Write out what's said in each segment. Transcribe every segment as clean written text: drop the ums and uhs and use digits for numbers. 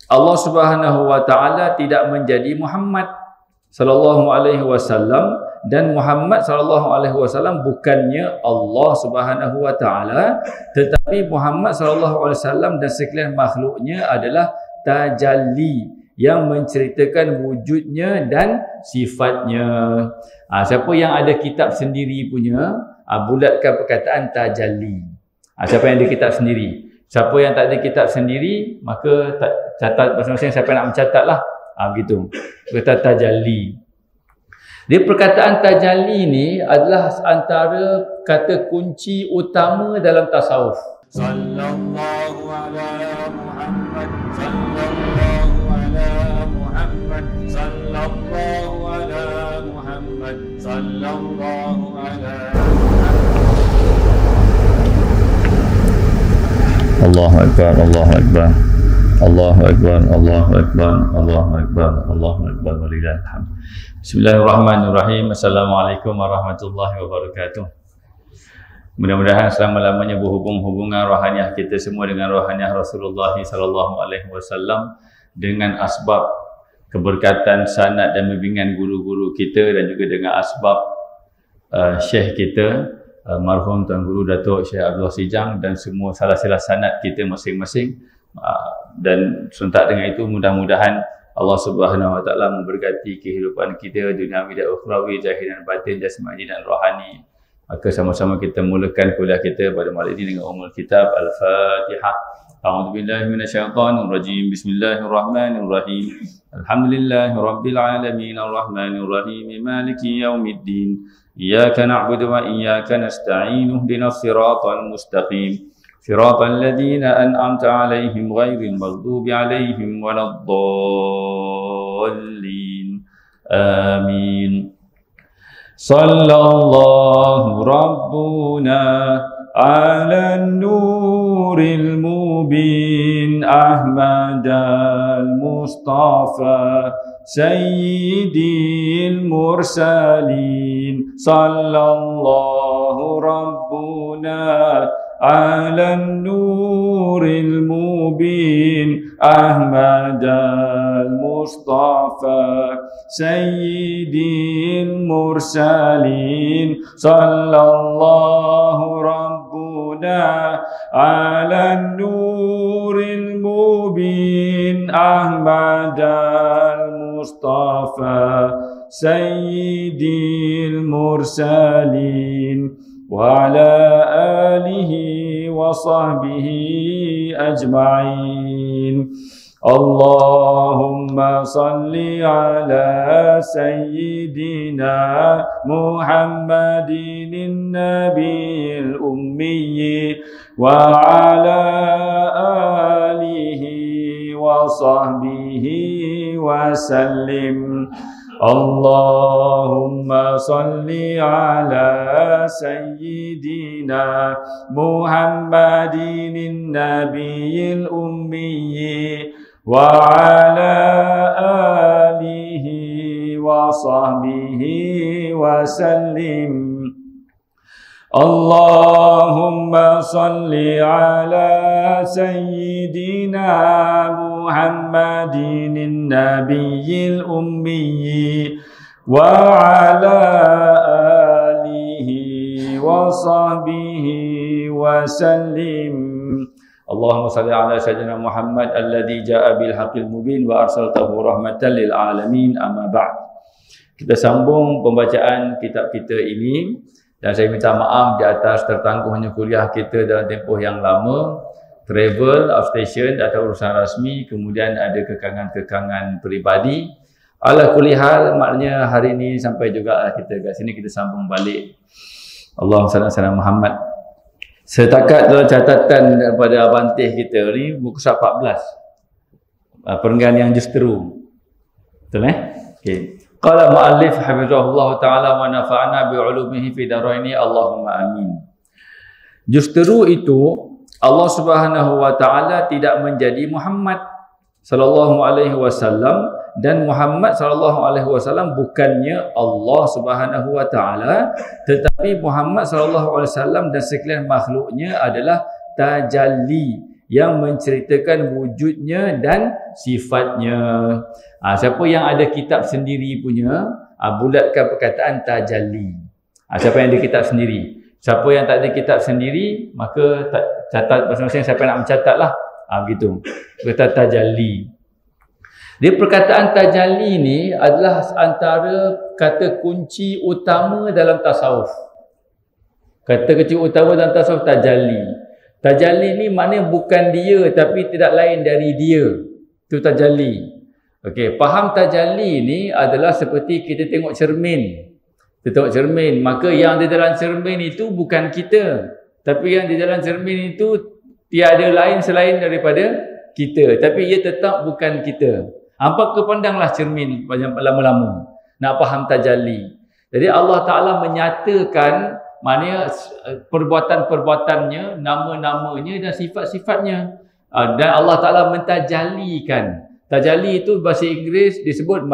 Allah Subhanahu wa taala tidak menjadi Muhammad sallallahu alaihi wasallam, dan Muhammad sallallahu alaihi wasallam bukannya Allah Subhanahu wa taala, tetapi Muhammad sallallahu alaihi wasallam dan sekalian makhluknya adalah tajalli yang menceritakan wujudnya dan sifatnya. Siapa yang ada kitab sendiri punya, bulatkan perkataan tajalli. Siapa yang ada kitab sendiri. Siapa yang tak ada kitab sendiri, maka catat masing-masing siapa yang nak mencatatlah. Begitu. Kata tajalli. Dia perkataan tajalli ni adalah antara kata kunci utama dalam tasawuf. Sallallahu ala Muhammad, sallallahu ala Muhammad, sallallahu ala Muhammad, sallallahu ala Allahu Akbar, Allahu Akbar, Allahu Akbar, Allahu Akbar, Allahu Akbar, Allahu Akbar, walillahil hamd. Bismillahirrahmanirrahim. Assalamualaikum warahmatullahi wabarakatuh. Mudah-mudahan selama-lamanya berhubungan rohaniah kita semua dengan rohaniah Rasulullah sallallahu alaihi wasallam, dengan asbab keberkatan sanad dan bimbingan guru-guru kita, dan juga dengan asbab syekh kita marhum Tuan Guru Datuk Syekh Abdullah Sijang, dan semua salah-salah sanad kita masing-masing. Dan serentak dengan itu, mudah-mudahan Allah Subhanahu wa taala memberkati kehidupan kita duniawi dan ukhrawi, zahir dan batin, jasmani dan rohani. Maka sama-sama kita mulakan kuliah kita pada malam ini dengan umul kitab Al-Fatihah. A'udzubillahi minasyaitonir rajim. Bismillahirrahmanirrahim. Alhamdulillahirabbil alamin, arrahmanir rahim, maliki yaumiddin. Iyyaka na'budu wa iyyaka nasta'in. Ihdinas siratal mustaqim. Siratal ladzina an'amta 'alaihim ghairil maghdubi 'alaihim waladdallin. Amin. Sallallahu rabbuna 'alan nuril mubin Ahmadal Mustafa Sayyidil mursalin. Sallallahu rabbuna 'alan nuril mubin Ahmadal Mustafa Sayyidil mursalin. Sallallahu rabbuna 'alan nuril mubin Ahmadal Mustafa Sayyidil mursalin wa ala alihi wa sahbihi ajma'in. Allahumma salli ala sayyidina Muhammadin nabiyil ummi wa ala alihi wa sahbihi wa sallim. Allahumma salli ala sayyidina Muhammadin nabiyil ummi wa ala alihi wa sahbihi wa sallim. Allahumma salli ala sayyidina Muhammadin nabiyil ummi wa ala alihi wa sahbihi wa sallim. Allahumma salli ala sayyidina Muhammad alladhi ja'a bil haqqil mubin wa arsaltahu rahmatan lil alamin, amma ba'd. Kita sambung pembacaan kitab kita ini, dan saya minta maaf di atas tertangguhnya kuliah kita dalam tempoh yang lama, travel, outstation atau urusan rasmi, kemudian ada kekangan-kekangan peribadi. Ala kulli hal, maknanya hari ini sampai juga kita kat sini, kita sambung balik. Allahumma salli ala Muhammad. Setakat dalam catatan daripada Abantih kita ni, buku 14. Perenggan yang justeru. Betul Okey. Qala muallif hafizahullah taala wa nafa'ana bi ulumihi fi daraini, Allahumma amin. Justeru itu Allah Subhanahu wa taala tidak menjadi Muhammad sallallahu alaihi wasallam, dan Muhammad sallallahu alaihi wasallam bukannya Allah Subhanahu wa taala, tetapi Muhammad sallallahu alaihi wasallam dan sekalian makhluknya adalah tajalli yang menceritakan wujudnya dan sifatnya. Siapa yang ada kitab sendiri punya, bulatkan perkataan tajalli. Siapa yang ada kitab sendiri. Siapa yang tak ada kitab sendiri, maka catat masing-masing siapa nak mencatatlah. Begitu. Kata tajalli. Dia perkataan tajalli ni adalah antara kata kunci utama dalam tasawuf. Kata kunci utama dalam tasawuf tajalli. Tajalli ni maknanya bukan dia tapi tidak lain dari dia. Itu tajalli. Okey, faham tajalli ni adalah seperti kita tengok cermin. Kita tengok cermin, maka yang di dalam cermin itu bukan kita. Tapi yang di dalam cermin itu tiada lain selain daripada kita. Tapi ia tetap bukan kita. Hampa kepandanglah cermin lama-lama. Nak faham tajalli. Jadi Allah Ta'ala menyatakan maknanya perbuatan-perbuatannya, nama-namanya dan sifat-sifatnya. Dan Allah Ta'ala mentajallikan. Tajalli itu bahasa Inggeris disebut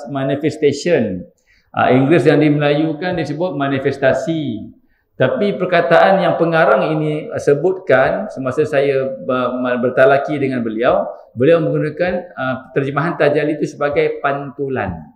manifestation. Inggeris yang dimelayukan disebut manifestasi. Tapi perkataan yang pengarang ini sebutkan semasa saya bertalaki dengan beliau, beliau menggunakan terjemahan tajalli itu sebagai pantulan.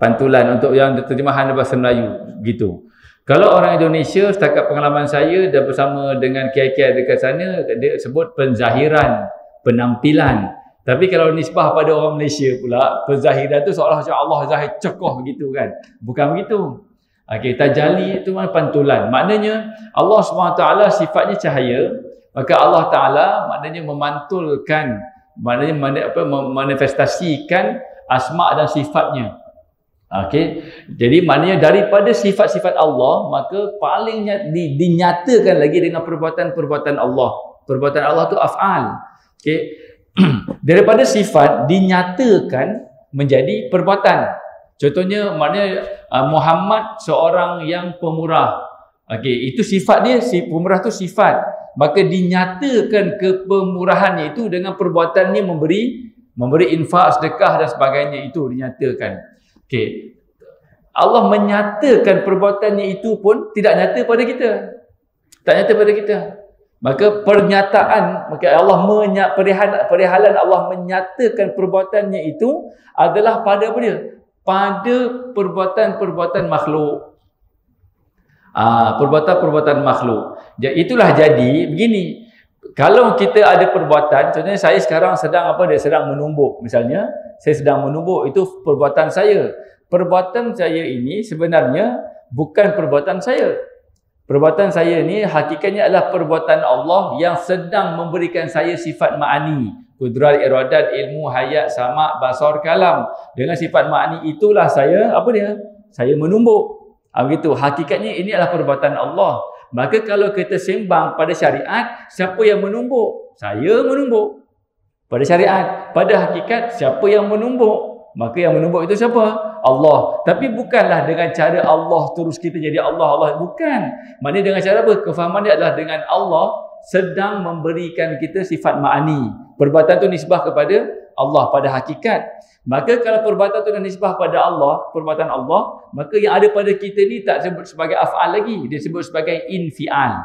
Pantulan untuk yang terjemahan bahasa Melayu gitu. Kalau orang Indonesia, setakat pengalaman saya dan bersama dengan kiai-kiai dekat sana, dia sebut penzahiran, penampilan. Tapi kalau nisbah pada orang Malaysia pula, penzahiran tu seolah macam Allah zahir cekoh begitu kan. Bukan begitu. Okey, tajalli itu mana pantulan. Maknanya Allah SWT sifatnya cahaya, maka Allah Ta'ala maknanya memantulkan, maknanya manifestasikan asma' dan sifatnya. Okey, jadi maknanya daripada sifat-sifat Allah, maka paling dinyatakan lagi dengan perbuatan-perbuatan Allah. Perbuatan Allah tu af'al. Okey, daripada sifat dinyatakan menjadi perbuatan. Contohnya maknanya Muhammad seorang yang pemurah. Okey, itu sifat dia, si pemurah tu sifat. Maka dinyatakan kepemurahannya itu dengan perbuatannya memberi infak, sedekah dan sebagainya, itu dinyatakan. Okey. Allah menyatakan perbuatannya itu pun tidak nyata pada kita. Tak nyata pada kita. Maka pernyataan, maka Allah perihalan Allah menyatakan perbuatannya itu adalah pada apa dia? Pada perbuatan-perbuatan makhluk. Perbuatan-perbuatan makhluk. Itulah jadi begini. Kalau kita ada perbuatan, contohnya saya sekarang sedang sedang menumbuk misalnya, saya sedang menumbuk, itu perbuatan saya. Perbuatan saya ini sebenarnya bukan perbuatan saya. Perbuatan saya ni hakikatnya adalah perbuatan Allah yang sedang memberikan saya sifat ma'ani. Kudrat, iradat, ilmu, hayat, sama', basar, kalam. Dengan sifat ma'ani itulah saya, saya menumbuk. Begitu. Hakikatnya ini adalah perbuatan Allah. Maka kalau kita sembang pada syariat, siapa yang menumbuk? Saya menumbuk. Pada syariat. Pada hakikat, siapa yang menumbuk? Maka yang menumbuk itu siapa? Allah. Tapi bukanlah dengan cara Allah terus kita jadi Allah. Bukan. Maknanya dengan cara apa? Kefahaman dia adalah dengan Allah sedang memberikan kita sifat ma'ani. Perbuatan itu nisbah kepada Allah pada hakikat. Maka kalau perbuatan itu nisbah pada Allah, perbuatan Allah, maka yang ada pada kita ni tak sebut sebagai af'al lagi. Dia sebut sebagai infial.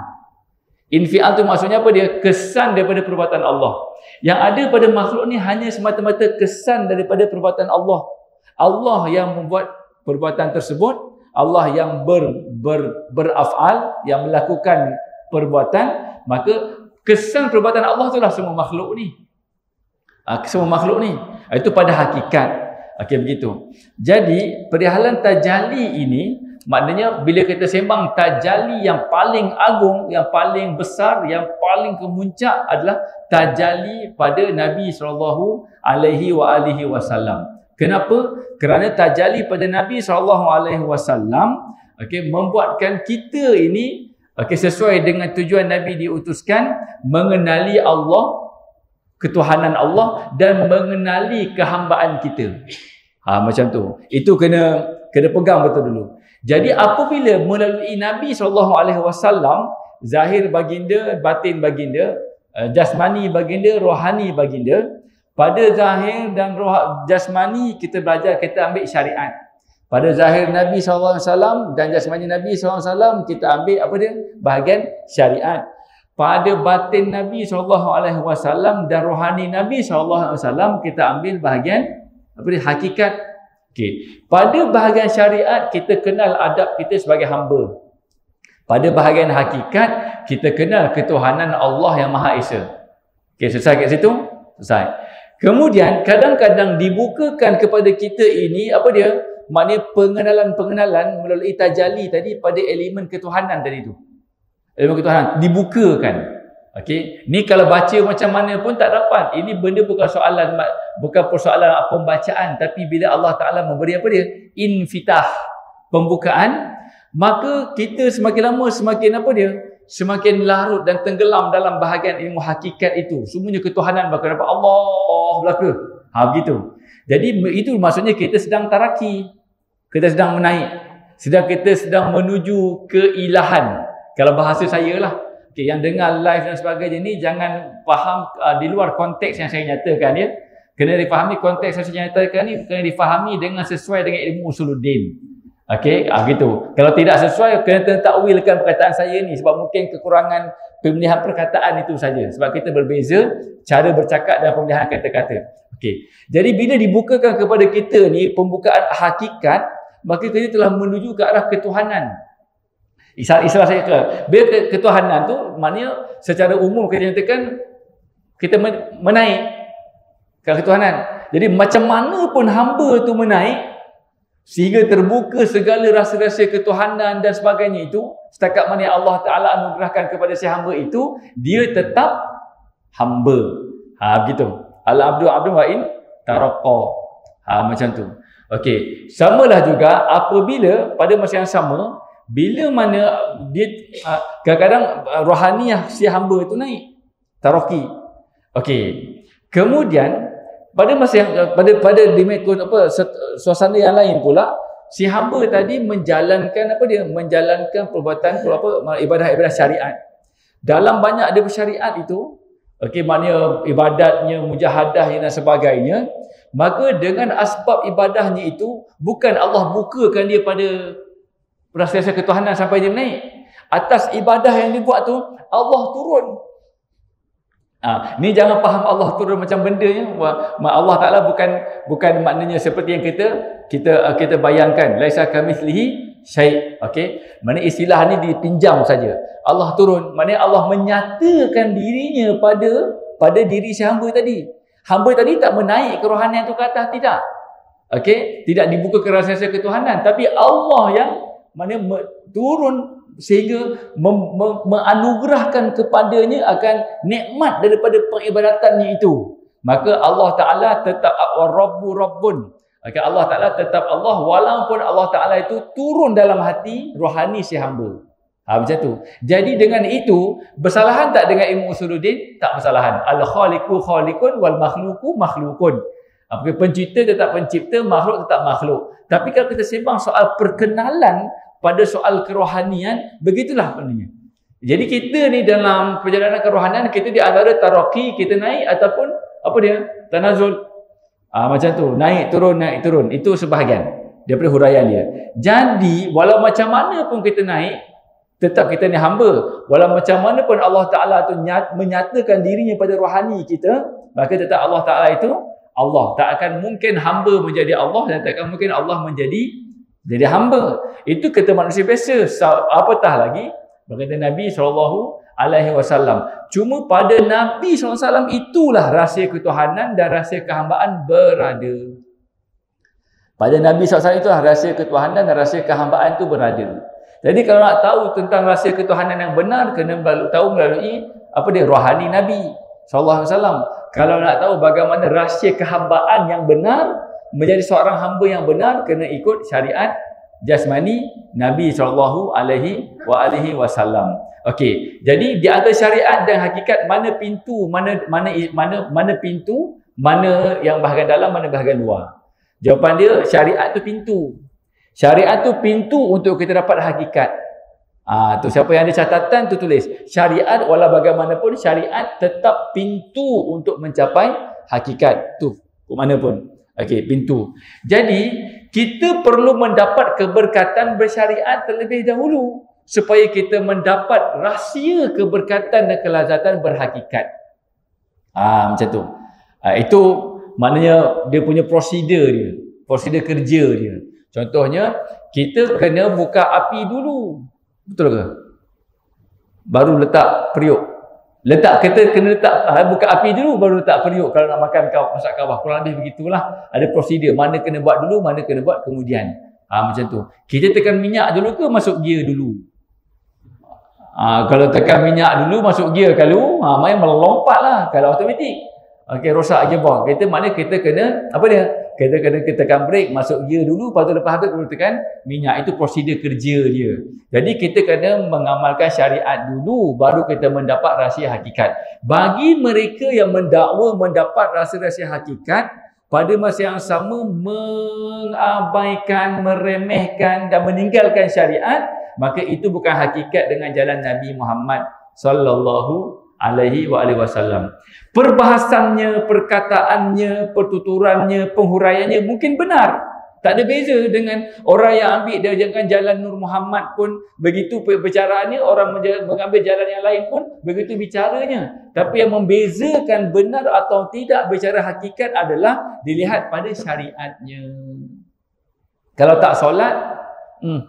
Infial tu maksudnya apa dia? Kesan daripada perbuatan Allah. Yang ada pada makhluk ni hanya semata-mata kesan daripada perbuatan Allah. Allah yang membuat perbuatan tersebut, Allah yang beraf'al, yang melakukan perbuatan, maka kesan perbuatan Allah itulah semua makhluk ni. Semua makhluk ni. Itu pada hakikat. Okey, begitu. Jadi, perihalan tajalli ini, maknanya bila kita sembang tajalli yang paling agung, yang paling besar, yang paling kemuncak adalah tajalli pada Nabi SAW. Kenapa? Kerana tajalli pada Nabi SAW membuatkan kita ini sesuai dengan tujuan Nabi diutuskan, mengenali Allah, ketuhanan Allah, dan mengenali kehambaan kita. Macam tu. Itu kena pegang betul dulu. Jadi apabila melalui Nabi SAW, zahir baginda, batin baginda, jasmani baginda, rohani baginda, pada zahir dan roh jasmani kita belajar, kita ambil syariat. Pada zahir Nabi SAW dan jasmani Nabi SAW kita ambil bahagian syariat. pada batin Nabi SAW dan rohani Nabi SAW, kita ambil bahagian hakikat. Okey. Pada bahagian syariat, kita kenal adab kita sebagai hamba. Pada bahagian hakikat, kita kenal ketuhanan Allah yang Maha Esa. Okey, selesai kat situ? Selesai. Kemudian, kadang-kadang dibukakan kepada kita ini, apa dia? Maknanya pengenalan-pengenalan melalui tajalli tadi pada elemen ketuhanan tadi tu. Elemen ketuhanan dibukakan. Okey, ni kalau baca macam mana pun tak dapat. Ini benda bukan persoalan pembacaan, tapi bila Allah Taala memberi apa dia? Infitah, pembukaan, maka kita semakin lama semakin apa dia? Semakin larut dan tenggelam dalam bahagian ilmu hakikat itu. Semuanya ketuhanan bakal dapat Allah belaka. Begitu. Jadi itu maksudnya kita sedang taraki. Kita sedang menaik. Kita sedang menuju keilahan. Kalau bahasa saya lah. Okay, yang dengar live dan sebagainya ni jangan faham di luar konteks yang saya nyatakan ya. Kena difahami konteks yang saya nyatakan ni, kena difahami dengan sesuai dengan ilmu usuluddin. Okey, gitu. Kalau tidak sesuai, kena takwilkan perkataan saya ni sebab mungkin kekurangan pemilihan perkataan itu saja. Sebab kita berbeza cara bercakap dan pemilihan kata-kata. Okey. Jadi bila dibukakan kepada kita ni pembukaan hakikat, maka kita telah menuju ke arah ketuhanan. Istilah saya ke bila ketuhanan tu maknanya secara umum kita nyatakan kita menaik ke ketuhanan. Jadi macam mana pun hamba tu menaik sehingga terbuka segala rasa-rasa ketuhanan dan sebagainya itu, setakat mana Allah Taala anugerahkan kepada si hamba itu, dia tetap hamba. Begitu. Al-abdu abdu wa in taraqqa. Macam tu. Okey, samalah juga apabila pada masa yang sama bila mana dia kadang-kadang rohaniah si hamba itu naik taraqi. Okey. Kemudian pada masa yang pada suasana yang lain pula si hamba tadi menjalankan menjalankan perbuatan ibadah-ibadah syariat. Dalam banyak ada syariat itu, okey, maknanya ibadatnya, mujahadah dan sebagainya, maka dengan asbab ibadahnya itu bukan Allah bukakan dia pada rasa ketuhanan sampai dia naik. Atas ibadah yang dibuat tu Allah turun. Ni jangan faham Allah turun macam benda ya. Allah Taala bukan maknanya seperti yang kita bayangkan. Laisa kamitslihi syai'. Okey. Maknanya istilah ni dipinjam saja. Allah turun, maknanya Allah menyatakan dirinya pada diri si hamba tadi. Hamba tadi tak menaik kerohanian tu ke atas, tidak. Okey, tidak dibuka ke rasa ketuhanan, tapi Allah yang turun sehingga menganugerahkan kepadanya akan nikmat daripada peribadatannya itu. Maka Allah Taala tetap Rabbun. Okay, Allah Taala tetap Allah walaupun Allah Taala itu turun dalam hati rohani si hamba. Macam tu. Jadi dengan itu bersalahan tak dengan ilmu usuluddin? Tak bersalahan. Al-khaliqu khaliqun wal makhluqu makhluqun. Pencipta tetap pencipta, makhluk tetap makhluk. Tapi kalau kita sembang soal perkenalan pada soal kerohanian, begitulah maknanya. Jadi kita ni dalam perjalanan kerohanian, kita di antara taraqi, kita naik ataupun apa dia? Tanazul. Macam tu, naik turun. Itu sebahagian daripada huraian dia. Jadi walau macam mana pun kita naik, tetap kita ni hamba. Walau macam mana pun Allah Taala tu menyatakan dirinya pada rohani kita, maka tetap Allah Taala itu Allah. Tak akan mungkin hamba menjadi Allah dan tak akan mungkin Allah jadi hamba. Itu kata manusia biasa. Apatah lagi berkata Nabi SAW. Cuma pada Nabi SAW itulah rahsia ketuhanan dan rahsia kehambaan berada. Pada Nabi SAW itulah rahsia ketuhanan dan rahsia kehambaan itu berada. Jadi kalau nak tahu tentang rahsia ketuhanan yang benar, kena tahu melalui rohani Nabi SAW. Kalau nak tahu bagaimana rahsia kehambaan yang benar, menjadi seorang hamba yang benar, kena ikut syariat jasmani Nabi SAW. Okey, jadi di antara syariat dan hakikat mana pintu, mana pintu, mana yang bahagian dalam, mana bahagian luar? Jawapan dia syariat tu pintu. Syariat tu pintu untuk kita dapat hakikat. Tu siapa yang ada catatan tu tulis. Syariat walau bagaimanapun syariat tetap pintu untuk mencapai hakikat. Tu mana pun. Okey, pintu. Jadi kita perlu mendapat keberkatan bersyariat terlebih dahulu. supaya kita mendapat rahsia keberkatan dan kelazatan berhakikat. Macam tu. Itu maknanya dia punya prosedur dia, prosedur kerja dia. Contohnya, kita kena buka api dulu. Betul ke? Baru letak periuk. Kita kena letak, buka api dulu baru letak periuk kalau nak makan masak kawah. Kurang lebih begitulah. Ada prosedur. Mana kena buat dulu, mana kena buat kemudian. Macam tu. Kita tekan minyak dulu ke masuk gear dulu? Kalau tekan minyak dulu masuk gear kalau main melompat lah kalau automatik. Okey, rosak gearbox. Kita kena apa dia? Kita kena tekan brake, masuk gear dulu, lepas tu lepas habis baru tekan minyak. Itu prosedur kerja dia. Jadi kita kena mengamalkan syariat dulu baru kita mendapat rahsia hakikat. Bagi mereka yang mendakwa mendapat rahsia hakikat, pada masa yang sama mengabaikan, meremehkan dan meninggalkan syariat, maka itu bukan hakikat dengan jalan Nabi Muhammad sallallahu alaihi wasallam. Perbahasannya, perkataannya, pertuturannya, penghuraiannya mungkin benar. Tak ada beza dengan orang yang ambil dengan jalan Nur Muhammad pun begitu perbicaraannya, orang mengambil jalan yang lain pun begitu bicaranya. Tapi yang membezakan benar atau tidak bicara hakikat adalah dilihat pada syariatnya. Kalau tak solat,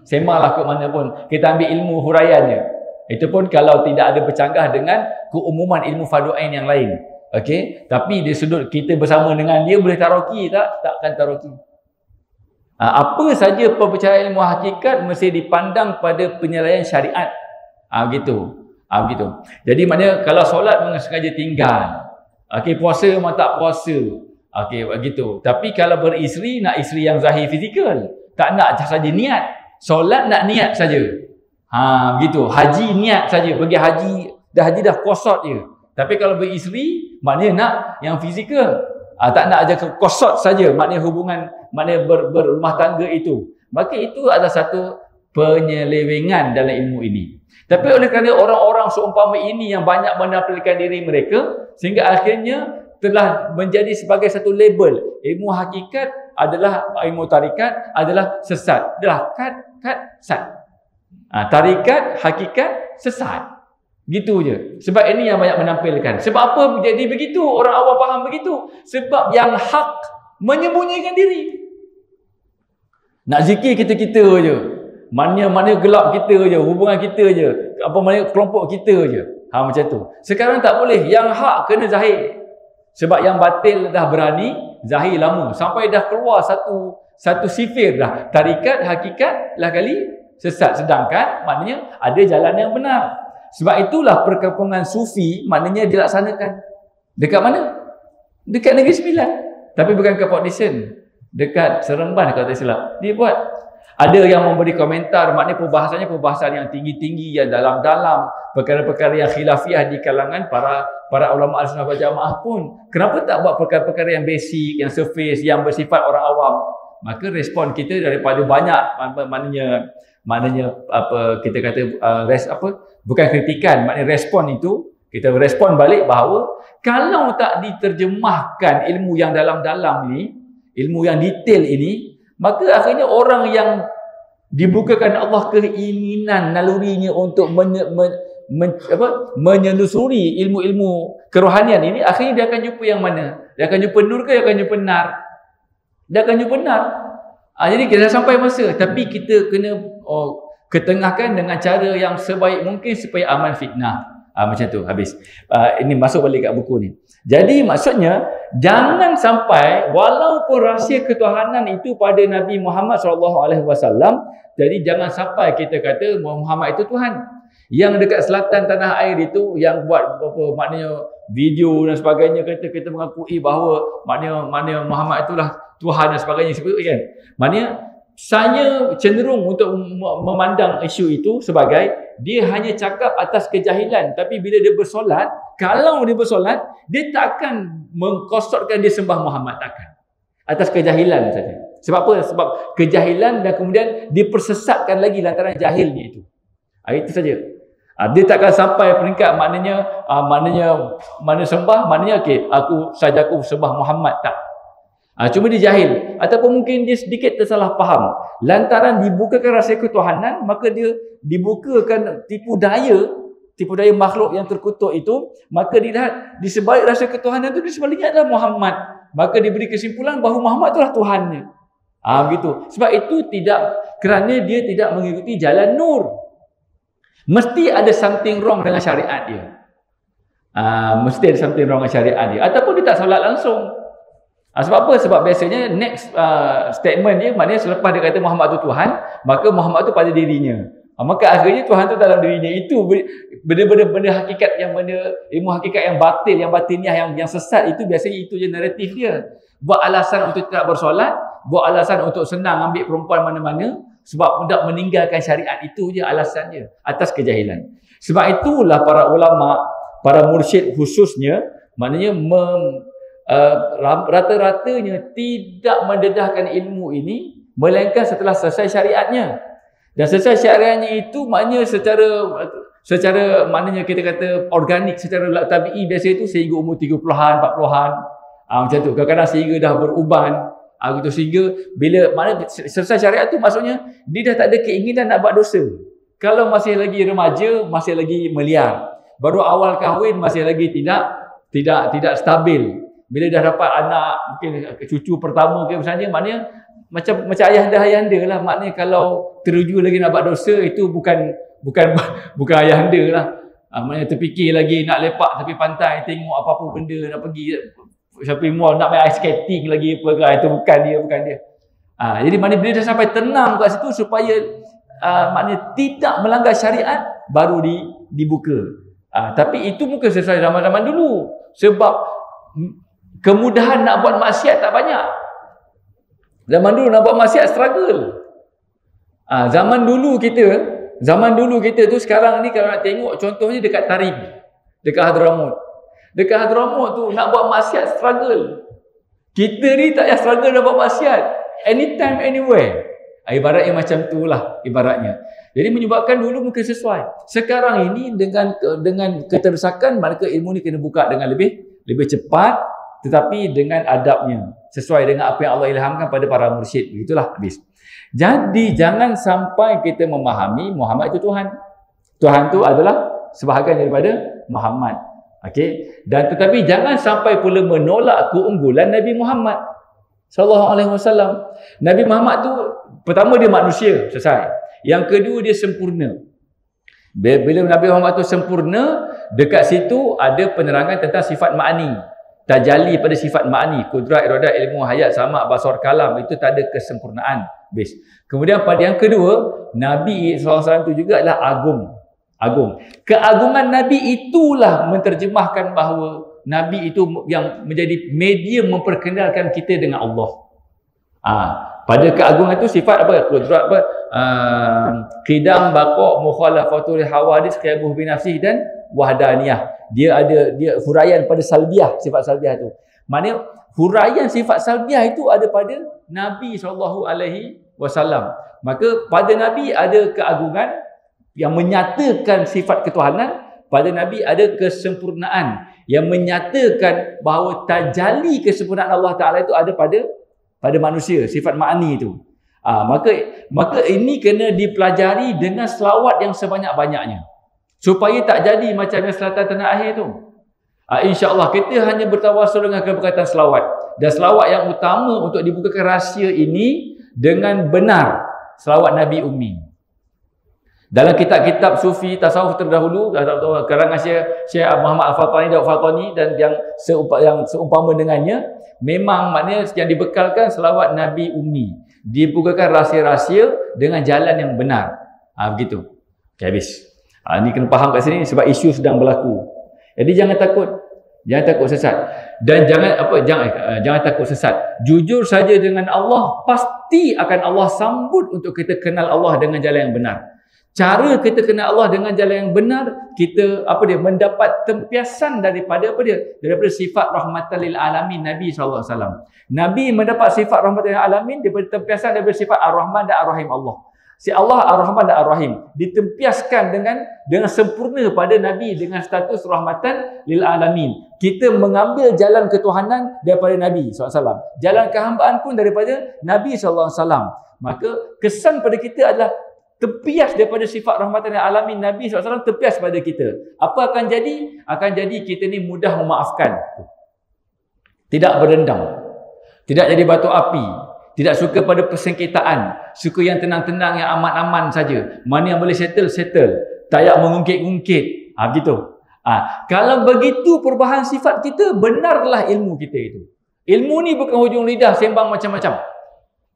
semalah ke mana pun, kita ambil ilmu huraiannya. Itu pun kalau tidak ada bercanggah dengan keumuman ilmu fardu ain yang lain. Okey, tapi di sudut kita bersama dengan dia boleh taroki tak? Takkan taroki. Apa saja perbicaraan ilmu hakikat mesti dipandang pada penilaian syariat. Begitu. Jadi maknanya kalau solat memang sengaja tinggal. Okey, puasa memang tak puasa. Okey, begitu. Tapi kalau beristeri, nak isteri yang zahir fizikal. Tak nak saja niat. Solat nak niat saja. Begitu. Haji niat saja. Pergi haji dah kosot je. Tapi kalau beristeri, maknanya nak yang fizikal. Tak nak aja kosot saja, maknanya hubungan, maknanya berumah tangga itu. Maka itu adalah satu penyelewengan dalam ilmu ini. Tapi oleh kerana orang-orang seumpama ini yang banyak menampilkan diri mereka, sehingga akhirnya telah menjadi sebagai satu label. Ilmu hakikat adalah, ilmu tarikat adalah sesat. Adalah sat. Tarikat, hakikat, sesat. Gitu je. Sebab ini yang banyak menampilkan. Sebab apa jadi begitu? Orang awam faham begitu. Sebab yang hak menyembunyikan diri. Nak zikir kita-kita je. Mana gelap kita je. Hubungan kita je. Mana kelompok kita je. Macam tu. Sekarang tak boleh. Yang hak kena zahir. Sebab yang batil dah berani, zahir lama. Sampai dah keluar satu sifir dah. Tarikat, hakikat lah kali sesat. Sedangkan maknanya ada jalan yang benar. Sebab itulah perkampungan sufi maknanya dilaksanakan. Dekat mana? Dekat Negeri Sembilan. Tapi bukan ke Port Dickson. Dekat Seremban kalau tak silap. Dia buat. Ada yang memberi komentar, maknanya perbahasan yang tinggi-tinggi, yang dalam-dalam, perkara-perkara yang khilafiah di kalangan para ulama Ahlussunnah wal Jamaah pun. Kenapa tak buat perkara-perkara yang basic, yang surface, yang bersifat orang awam? Maka respon kita daripada banyak, maknanya apa kita kata bukan kritikan, maknanya respon itu kita respon balik bahawa kalau tak diterjemahkan ilmu yang dalam-dalam ini, ilmu yang detail ini, maka akhirnya orang yang dibukakan Allah keinginan nalurinya untuk menyelusuri ilmu-ilmu kerohanian ini, akhirnya dia akan jumpa yang mana? Dia akan jumpa nur ke dia akan jumpa nar? Dia akan jumpa nar. Jadi kita sampai masa, tapi kita kena ketengahkan dengan cara yang sebaik mungkin supaya aman fitnah. Macam tu habis. Ini masuk balik kat buku ni. Jadi maksudnya jangan sampai walaupun rahsia ketuhanan itu pada Nabi Muhammad SAW, jadi jangan sampai kita kata Muhammad itu Tuhan. Yang dekat selatan tanah air itu yang buat maknanya video dan sebagainya, kita mengakui bahawa maknanya Muhammad itulah Tuhan dan sebagainya, kan? Maknanya saya cenderung untuk memandang isu itu sebagai dia hanya cakap atas kejahilan, tapi bila dia bersolat, kalau dia bersolat, dia tak akan mengkosotkan dia sembah Muhammad, takkan. Atas kejahilan saja. Sebab apa? Sebab kejahilan dan kemudian dipersesatkan lagi lantaran jahilnya itu. Itu saja. Dia takkan sampai peringkat maknanya sembah, maknanya okey, aku sembah Muhammad, tak. Cuma dia jahil, ataupun mungkin dia sedikit tersalah faham. Lantaran dibukakan rahsia ketuhanan, maka dia dibukakan tipu daya makhluk yang terkutuk itu, maka dilihat di sebalik rahsia ketuhanan itu, di sebaliknya adalah Muhammad. Maka diberi kesimpulan bahawa Muhammad itulah Tuhannya. Begitu. Sebab itu kerana dia tidak mengikuti jalan nur. Mesti ada something wrong dengan syariat dia. Mesti ada something wrong dengan syariat dia. Ataupun dia tak solat langsung. Sebab apa? Sebab biasanya next statement dia, maknanya selepas dia kata Muhammad itu Tuhan, maka Muhammad itu pada dirinya. Maka akhirnya Tuhan itu dalam dirinya. Itu benda hakikat yang ilmu hakikat yang batil, yang batiniah, yang sesat itu, biasanya itu je naratif dia. Buat alasan untuk tidak bersolat, buat alasan untuk senang ambil perempuan mana-mana, sebab hendak meninggalkan syariat, itu je alasannya, atas kejahilan. Sebab itulah para ulama, para mursyid khususnya, maknanya rata-ratanya tidak mendedahkan ilmu ini melainkan setelah selesai syariatnya. Dan selesai syariatnya itu maknanya secara maknanya kita kata organik, secara tabi'i biasa itu sehingga umur 30-an, 40-an, macam tu. Kadang-kadang sehingga dah beruban, gitu. Sehingga bila mana selesai syariat tu, maksudnya dia dah tak ada keinginan nak buat dosa. Kalau masih lagi remaja, masih lagi meliar, baru awal kahwin, masih lagi tidak stabil. Bila dah dapat anak, mungkin cucu pertama ke misalnya, maknanya macam ayahanda lah. Maknanya kalau teruju lagi nak buat dosa, itu bukan ayahanda lah. Maknanya terfikir lagi nak lepak tepi pantai, tengok apa-apa benda, nak pergi shopping mall, nak main ice skating lagi apa ke, itu bukan dia. Jadi maknanya bila dah sampai tenang kat situ, supaya maknanya tidak melanggar syariat, baru dibuka. Tapi itu mungkin sesuai zaman-zaman dulu. Sebab kemudahan nak buat maksiat tak banyak. Zaman dulu nak buat maksiat struggle. Zaman dulu kita tu, sekarang ni kalau nak tengok contohnya dekat Tarim, dekat Hadramut. Dekat Hadramut tu nak buat maksiat struggle. Kita ni tak payah struggle nak buat maksiat. Anytime, anywhere. Ibaratnya macam tu lah ibaratnya. Jadi menyebabkan dulu mungkin sesuai. Sekarang ini dengan keterdesakan, maka ilmu ni kena buka dengan lebih cepat, tetapi dengan adabnya, sesuai dengan apa yang Allah ilhamkan pada para mursyid. Begitulah habis. Jadi jangan sampai kita memahami Muhammad itu Tuhan. Tuhan itu adalah sebahagian daripada Muhammad. Okey. Dan tetapi jangan sampai pula menolak keunggulan Nabi Muhammad sallallahu alaihi wasallam. Nabi Muhammad tu, pertama dia manusia, selesai. Yang kedua dia sempurna. Bila Nabi Muhammad tu sempurna, dekat situ ada penerangan tentang sifat ma'ani. Tajalli pada sifat ma'ani, kudrat, iradat, ilmu, hayat, sama, basar, kalam, itu tak ada kesempurnaan. Kemudian pada yang kedua, Nabi SAW itu juga adalah agung. Keagungan Nabi itulah menterjemahkan bahawa Nabi itu yang menjadi medium memperkenalkan kita dengan Allah. Pada keagungan itu sifat apa? Kudrat apa? Qidam, baqa', mukhalafatul hawadis, qiyabuh binafsih, dan wahdaniyah. Dia huraian pada salbiah, sifat salbiah itu. Maknanya huraian sifat salbiah itu ada pada Nabi SAW. Maka pada Nabi ada keagungan yang menyatakan sifat ketuhanan, pada Nabi ada kesempurnaan yang menyatakan bahawa tajalli kesempurnaan Allah Ta'ala itu ada pada manusia, sifat ma'ani itu. Maka ini kena dipelajari dengan selawat yang sebanyak-banyaknya, supaya tak jadi macam yang selatan tanah akhir tu. InsyaAllah kita hanya bertawasul dengan perkataan selawat. Dan selawat yang utama untuk dibukakan rahsia ini dengan benar, selawat Nabi Ummi. Dalam kitab-kitab sufi tasawuf terdahulu, karangan Syekh Muhammad Al-Fatani dan Al-Fatani dan yang seumpama dengannya, memang maknanya yang dibekalkan selawat Nabi Ummi. Dibukakan rahsia-rahsia dengan jalan yang benar. Begitu. Okay, habis. Ini kena faham kat sini sebab isu sedang berlaku. Jadi jangan takut sesat. Dan jangan takut sesat. Jujur saja dengan Allah, pasti akan Allah sambut untuk kita kenal Allah dengan jalan yang benar. Cara kita kenal Allah dengan jalan yang benar, kita mendapat tempiasan daripada sifat rahmatan lil alamin Nabi SAW. Nabi mendapat sifat rahmatan lil alamin daripada tempiasan daripada sifat Ar-Rahman dan Ar-Rahim Allah. Si Allah Ar-Rahman dan Ar-Rahim ditempiaskan dengan sempurna pada Nabi dengan status rahmatan lil alamin. Kita mengambil jalan ketuhanan daripada Nabi SAW. Jalan kehambaan pun daripada Nabi SAW. Maka kesan pada kita adalah terpias daripada sifat rahmatan lil alamin. Nabi SAW terpias pada kita. Apa akan jadi? Akan jadi kita ni mudah memaafkan. Tidak berdendam. Tidak jadi batu api. Tidak suka pada persengketaan. Suka yang tenang-tenang, yang aman-aman saja. Mana yang boleh settle. Tak payah mengungkit-ungkit. Begitu. Kalau begitu perubahan sifat kita, benarlah ilmu kita itu. Ilmu ni bukan hujung lidah sembang macam-macam.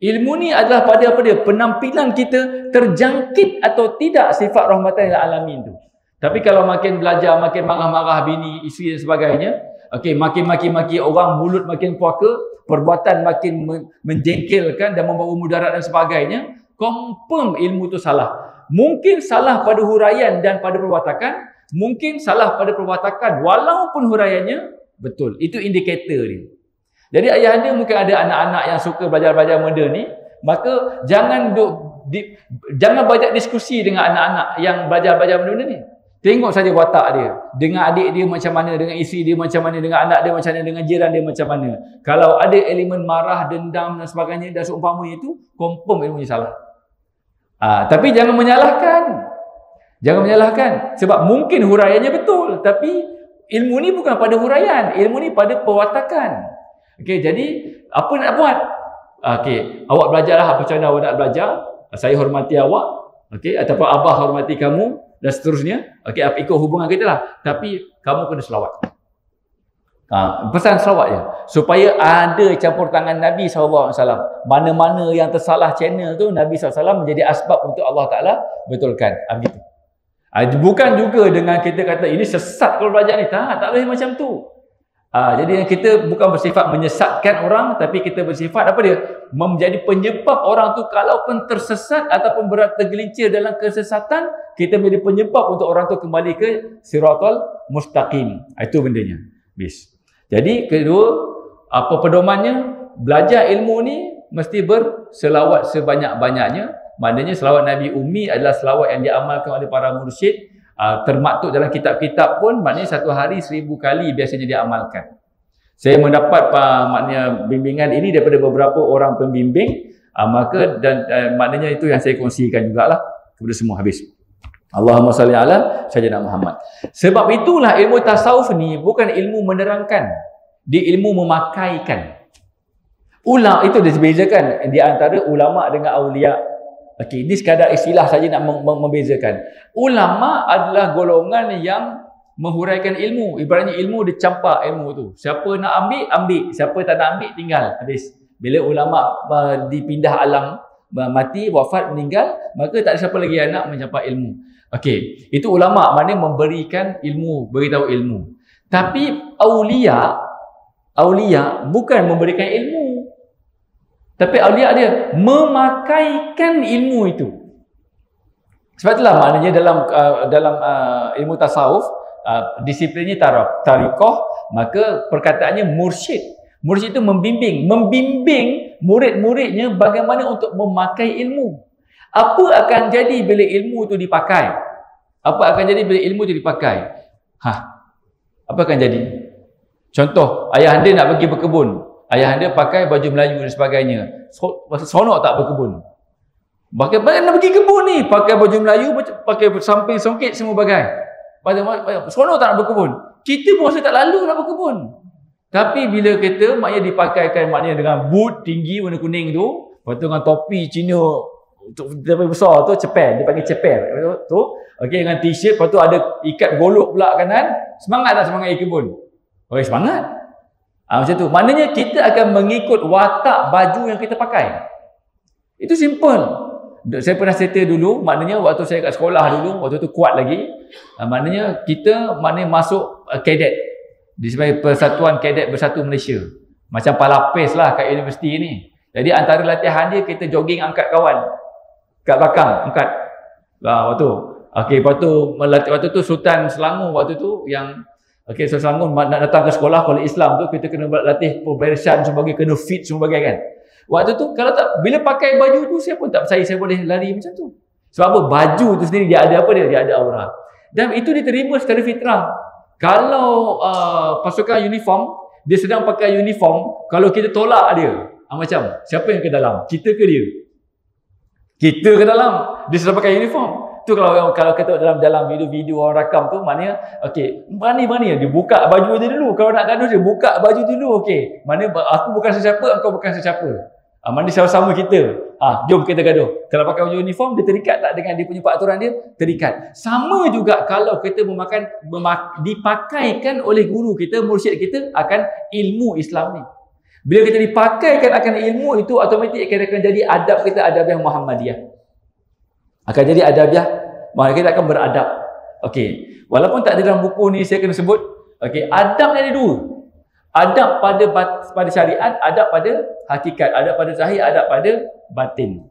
Ilmu ni adalah pada apa dia? Penampilan kita terjangkit atau tidak sifat rahmatan lil alamin tu. Tapi kalau makin belajar, makin marah-marah bini, isteri dan sebagainya, makin maki-maki orang, mulut makin puaka, perbuatan makin menjengkelkan dan membawa mudarat dan sebagainya, confirm ilmu itu salah. Mungkin salah pada huraian dan pada perwatakan, mungkin salah pada perwatakan walaupun huraiannya betul. Itu indikator dia. Jadi ayahanda mungkin ada anak-anak yang suka belajar-belajar benda ni, maka jangan banyak diskusi dengan anak-anak yang belajar-belajar benda ni. Tengok saja watak dia. Dengan adik dia macam mana, dengan isteri dia macam mana, dengan anak dia macam mana, dengan jiran dia macam mana. Kalau ada elemen marah, dendam dan sebagainya dan seumpamanya itu, confirm ilmunya salah. Tapi jangan menyalahkan. Jangan menyalahkan. Sebab mungkin huraiannya betul. Tapi ilmu ni bukan pada huraian. Ilmu ni pada perwatakan. Jadi apa nak buat? Awak belajarlah macam mana awak nak belajar. Saya hormati awak. Ataupun abah hormati kamu. Dan seterusnya. Ikut hubungan kita lah. Tapi kamu kena selawat. Pesan selawat je. Supaya ada campur tangan Nabi SAW. Mana-mana yang tersalah channel tu, Nabi SAW menjadi asbab untuk Allah Ta'ala betulkan. Begitu. Bukan juga dengan kita kata ini sesat kalau belajar ni. Tak boleh macam tu. Jadi kita bukan bersifat menyesatkan orang, tapi kita bersifat apa dia? Menjadi penyebab orang tu kalaupun tersesat ataupun berat tergelincir dalam kesesatan, kita menjadi penyebab untuk orang tu kembali ke siratal mustaqim. Itu bendanya. Jadi kedua, apa pedomannya? Belajar ilmu ni mesti berselawat sebanyak-banyaknya. Maknanya selawat Nabi Ummi adalah selawat yang diamalkan oleh para mursyid. Termaktub dalam kitab-kitab pun, maknanya satu hari 1000 kali biasanya diamalkan. Saya mendapat maknanya bimbingan ini daripada beberapa orang pembimbing, maknanya itu yang saya kongsikan jugalah kepada semua. Habis. Allahumma salli ala sayyidina Muhammad. Sebab itulah ilmu tasawuf ni bukan ilmu menerangkan, dia ilmu memakaikan. Itu dibezakan di antara ulama dengan aulia. Ini sekadar istilah saja nak membezakan. Ulama adalah golongan yang menghuraikan ilmu. Ibaratnya ilmu dia campak ilmu tu. Siapa nak ambil. Siapa tak nak ambil, tinggal. Habis. Bila ulama dipindah alam, mati, wafat, meninggal, maka tak ada siapa lagi yang nak mencampak ilmu. Itu ulama, maknanya memberikan ilmu, beritahu ilmu. Tapi aulia bukan memberikan ilmu. Tapi awliya dia memakaikan ilmu itu. Sebab itulah maknanya dalam ilmu tasawuf, disiplinnya tariqah, maka perkataannya mursyid. Mursyid itu membimbing murid-muridnya bagaimana untuk memakai ilmu. Apa akan jadi bila ilmu itu dipakai? Apa akan jadi bila ilmu itu dipakai? Apa akan jadi? Contoh, ayah anda nak pergi berkebun. Ayah anda pakai baju Melayu dan sebagainya. Sonok tak berkebun? Nak pergi kebun ni, pakai baju Melayu, pakai samping songket semua bagai. Sonok tak nak berkebun? Kita pun rasa tak lalu nak berkebun. Tapi bila kita maknanya dipakaikan, maknanya dengan boot tinggi warna kuning tu, lepas tu dengan topi Cina besar tu, ceper, dia panggil ceper tu, dengan t-shirt, lepas tu ada ikat golok pula kanan. Semangat tak semangat pergi kebun? Semangat. Macam tu. Maknanya kita akan mengikut watak baju yang kita pakai. Itu simple. Saya pernah cerita dulu, maknanya waktu saya kat sekolah dulu, waktu tu kuat lagi, maknanya kita masuk kadet di sebagai Persatuan Kadet Bersatu Malaysia. Macam palapis lah kat universiti ni. Jadi antara latihan dia, kita jogging angkat kawan kat belakang, angkat. Lepas tu Sultan Selangor waktu tu yang Sultan Selangor nak datang ke sekolah, kalau Islam tu kita kena latih pembarisan sebagai, kena fit sebagai kan. Waktu tu kalau tak, bila pakai baju tu saya pun tak percaya saya boleh lari macam tu. Sebab apa? Baju tu sendiri dia ada apa dia? Dia ada aura. Dan itu diterima secara fitrah. Kalau pasukan uniform, dia sedang pakai uniform, kalau kita tolak dia, macam siapa yang ke dalam? Kita ke dia? Kita ke dalam. Dia sedang pakai uniform. Tu kalau kata dalam video-video orang rakam tu, maknanya okey, berani dia buka baju dia dulu. Kalau nak gaduh dia buka baju dulu, okey. Mana aku bukan sesiapa, engkau bukan sesiapa. Mana sama-sama kita. Jom kita gaduh. Kalau pakai baju uniform, dia terikat tak dengan dia punya peraturan dia? Terikat. Sama juga kalau kita dipakaikan oleh guru kita, mursyid kita akan ilmu Islam ni. Bila kita dipakaikan akan ilmu itu, automatik akan jadi adab kita, adabiah Muhammadiyah. Akan jadi adabiah, kita akan beradab. Okey. Walaupun tak ada dalam buku ni saya kena sebut, okey, adab ni ada dua. Adab pada syariat, adab pada hakikat, adab pada zahir, adab pada batin.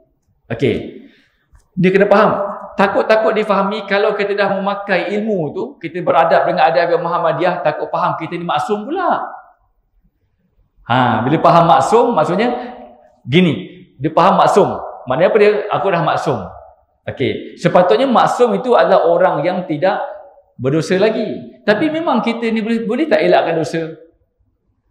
Okey. Dia kena faham. Takut difahami kalau kita dah memakai ilmu tu, kita beradab dengan adabiah Muhammadiyah, takut faham kita ni maksum pula. Bila faham maksum, maksudnya gini, dia faham maksum. Maknanya apa dia? Aku dah maksum. Okey, sepatutnya maksum itu adalah orang yang tidak berdosa lagi. Tapi memang kita ni boleh tak elakkan dosa?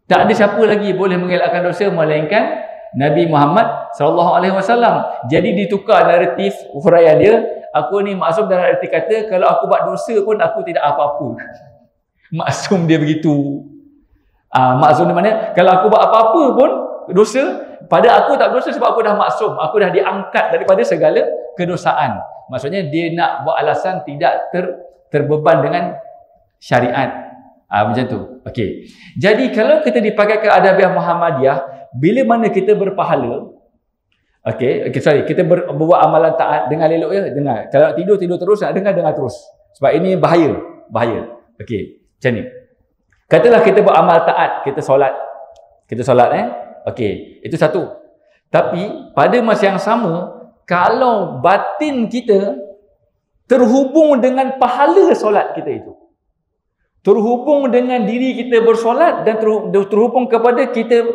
Tak ada siapa lagi boleh mengelakkan dosa melainkan Nabi Muhammad SAW. Jadi ditukar naratif huraian dia, aku ni maksum dalam arti kata kalau aku buat dosa pun aku tidak apa-apa. Maksum dia begitu. Maksum di mana? Kalau aku buat apa-apa pun dosa, pada aku tak berdosa sebab aku dah maksum. Aku dah diangkat daripada segala kedosaan. Maksudnya dia nak buat alasan tidak terbeban dengan syariat. Macam tu. Okey. Jadi kalau kita dipakai ke adabiah Muhammadiyah, bila mana kita berpahala, kita berbuat amalan taat, dengar elok ya, dengar. Kalau nak tidur terus, nak dengar terus. Sebab ini bahaya. Okey, macam ni. Katalah kita buat amal taat, kita solat. Okey, itu satu. Tapi pada masa yang sama, kalau batin kita terhubung dengan pahala solat kita itu, terhubung dengan diri kita bersolat dan terhubung kepada kita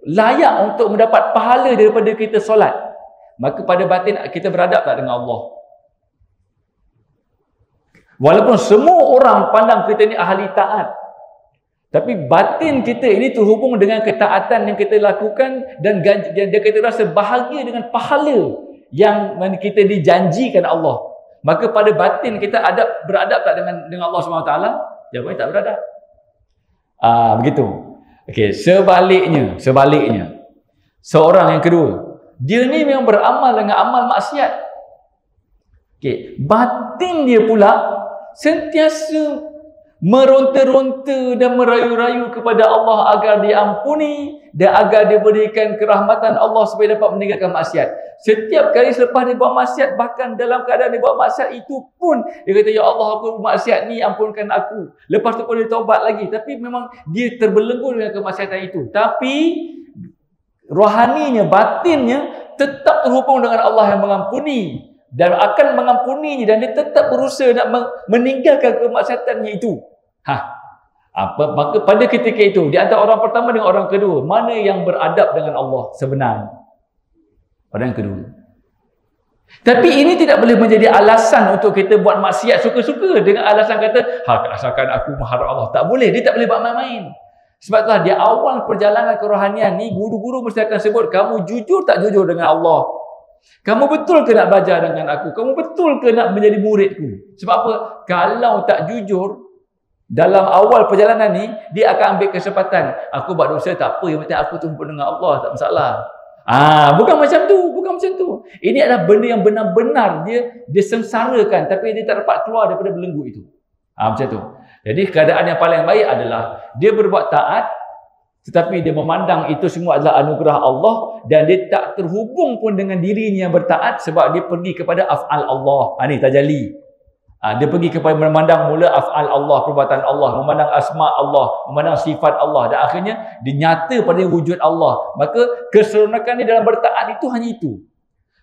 layak untuk mendapat pahala daripada kita solat, maka pada batin kita beradab tak dengan Allah? Walaupun semua orang pandang kita ni ahli taat, tapi batin kita ini terhubung dengan ketaatan yang kita lakukan dan kita rasa bahagia dengan pahala yang kita dijanjikan Allah. Maka pada batin kita beradab tak dengan Allah SWT? Jawapannya tak beradab. Begitu. Okey, sebaliknya. Seorang yang kedua, dia ni memang beramal dengan amal maksiat. Okey, batin dia pula sentiasa meronta-ronta dan merayu-rayu kepada Allah agar diampuni dan agar diberikan kerahmatan Allah supaya dapat meninggalkan maksiat. Setiap kali selepas dia buat maksiat, bahkan dalam keadaan dia buat maksiat itu pun dia kata, ya Allah, aku maksiat ni, ampunkan aku. Lepas tu pun dia taubat lagi. Tapi memang dia terbelenggu dengan kemaksiatan itu. Tapi rohaninya, batinnya tetap terhubung dengan Allah yang mengampuni dan akan mengampuninya, dan dia tetap berusaha nak meninggalkan kemaksiatannya itu. Maka pada ketika itu, di antara orang pertama dengan orang kedua, mana yang beradab dengan Allah sebenarnya? Orang yang kedua. Tapi ini tidak boleh menjadi alasan untuk kita buat maksiat suka-suka dengan alasan kata, asalkan aku mengharap Allah. Tak boleh, dia tak boleh buat main-main. Sebab itulah di awal perjalanan kerohanian ni, guru-guru mesti akan sebut, kamu jujur tak jujur dengan Allah? Kamu betul ke nak belajar dengan aku? Kamu betul ke nak menjadi muridku? Sebab apa? Kalau tak jujur, dalam awal perjalanan ni, dia akan ambil kesempatan. Aku buat dosa tak apa, yang penting aku tumpuk dengan Allah, tak masalah. Bukan macam tu. Ini adalah benda yang benar-benar dia sengsarakan, tapi dia tak dapat keluar daripada belenggu itu. Macam tu. Jadi keadaan yang paling baik adalah dia berbuat taat, tetapi dia memandang itu semua adalah anugerah Allah, dan dia tak terhubung pun dengan dirinya yang bertaat sebab dia pergi kepada af'al Allah. Ini tajalli. Dia pergi kepada memandang mula af'al Allah, perbuatan Allah, memandang asma Allah, memandang sifat Allah, dan akhirnya dia nyata pada wujud Allah. Maka keseronokan dia dalam bertaat itu hanya itu.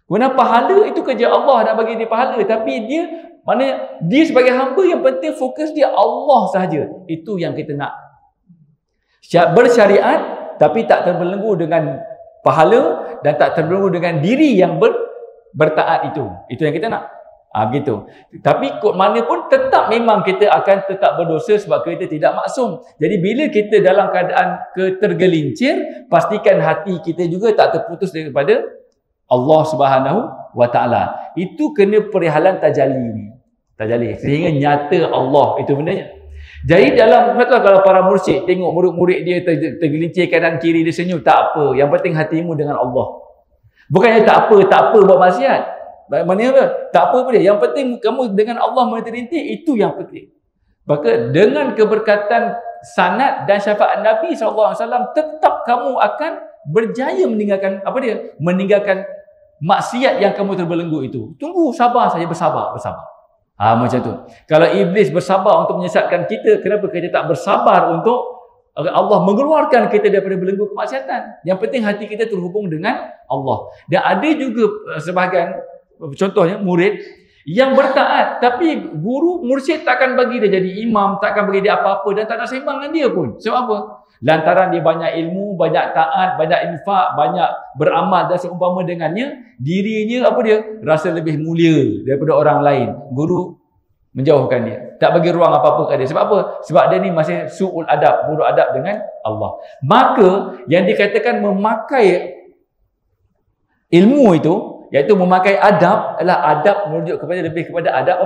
Kerana pahala itu kerja Allah nak bagi dia pahala, tapi dia sebagai hamba yang penting fokus dia Allah sahaja. Itu yang kita nak. Bersyariat tapi tak terbelenggu dengan pahala dan tak terbelenggu dengan diri yang bertaat itu. Itu yang kita nak. Begitu. Tapi kod mana pun tetap memang kita akan tetap berdosa sebab kita tidak maksum. Jadi bila kita dalam keadaan tergelincir, pastikan hati kita juga tak terputus daripada Allah Subhanahu wa Ta'ala. Itu kena perihalan tajalli ni. Tajalli. Sehingga nyata Allah itu bendanya. Jadi dalam kalau para mursyid tengok murid-murid dia tergelincir kanan kiri, dia senyum, tak apa. Yang penting hatimu dengan Allah. Bukannya tak apa buat maksiat. Mana apa? Tak apa dia. Yang penting kamu dengan Allah menerintik, itu yang penting. Maka dengan keberkatan sanad dan syafaat Nabi SAW, tetap kamu akan berjaya meninggalkan meninggalkan maksiat yang kamu terbelenggu itu. Tunggu, sabar saja, bersabar. Macam tu. Kalau iblis bersabar untuk menyesatkan kita, kenapa kita tak bersabar untuk Allah mengeluarkan kita daripada belenggu kemaksiatan? Yang penting hati kita terhubung dengan Allah. Dan ada juga sebahagian, contohnya murid yang bertaat, tapi guru mursyid takkan bagi dia jadi imam, takkan bagi dia apa-apa dan tak nak sembang dengan dia pun. Sebab apa? Lantaran dia banyak ilmu, banyak taat, banyak infak, banyak beramal dan seumpama dengannya, dirinya rasa lebih mulia daripada orang lain. Guru menjauhkan dia, tak bagi ruang apa-apa kat dia. Sebab apa? Sebab dia ni masih su'ul adab, buruk adab dengan Allah. Maka yang dikatakan memakai ilmu itu, iaitu memakai adab, adalah adab merujuk lebih kepada adab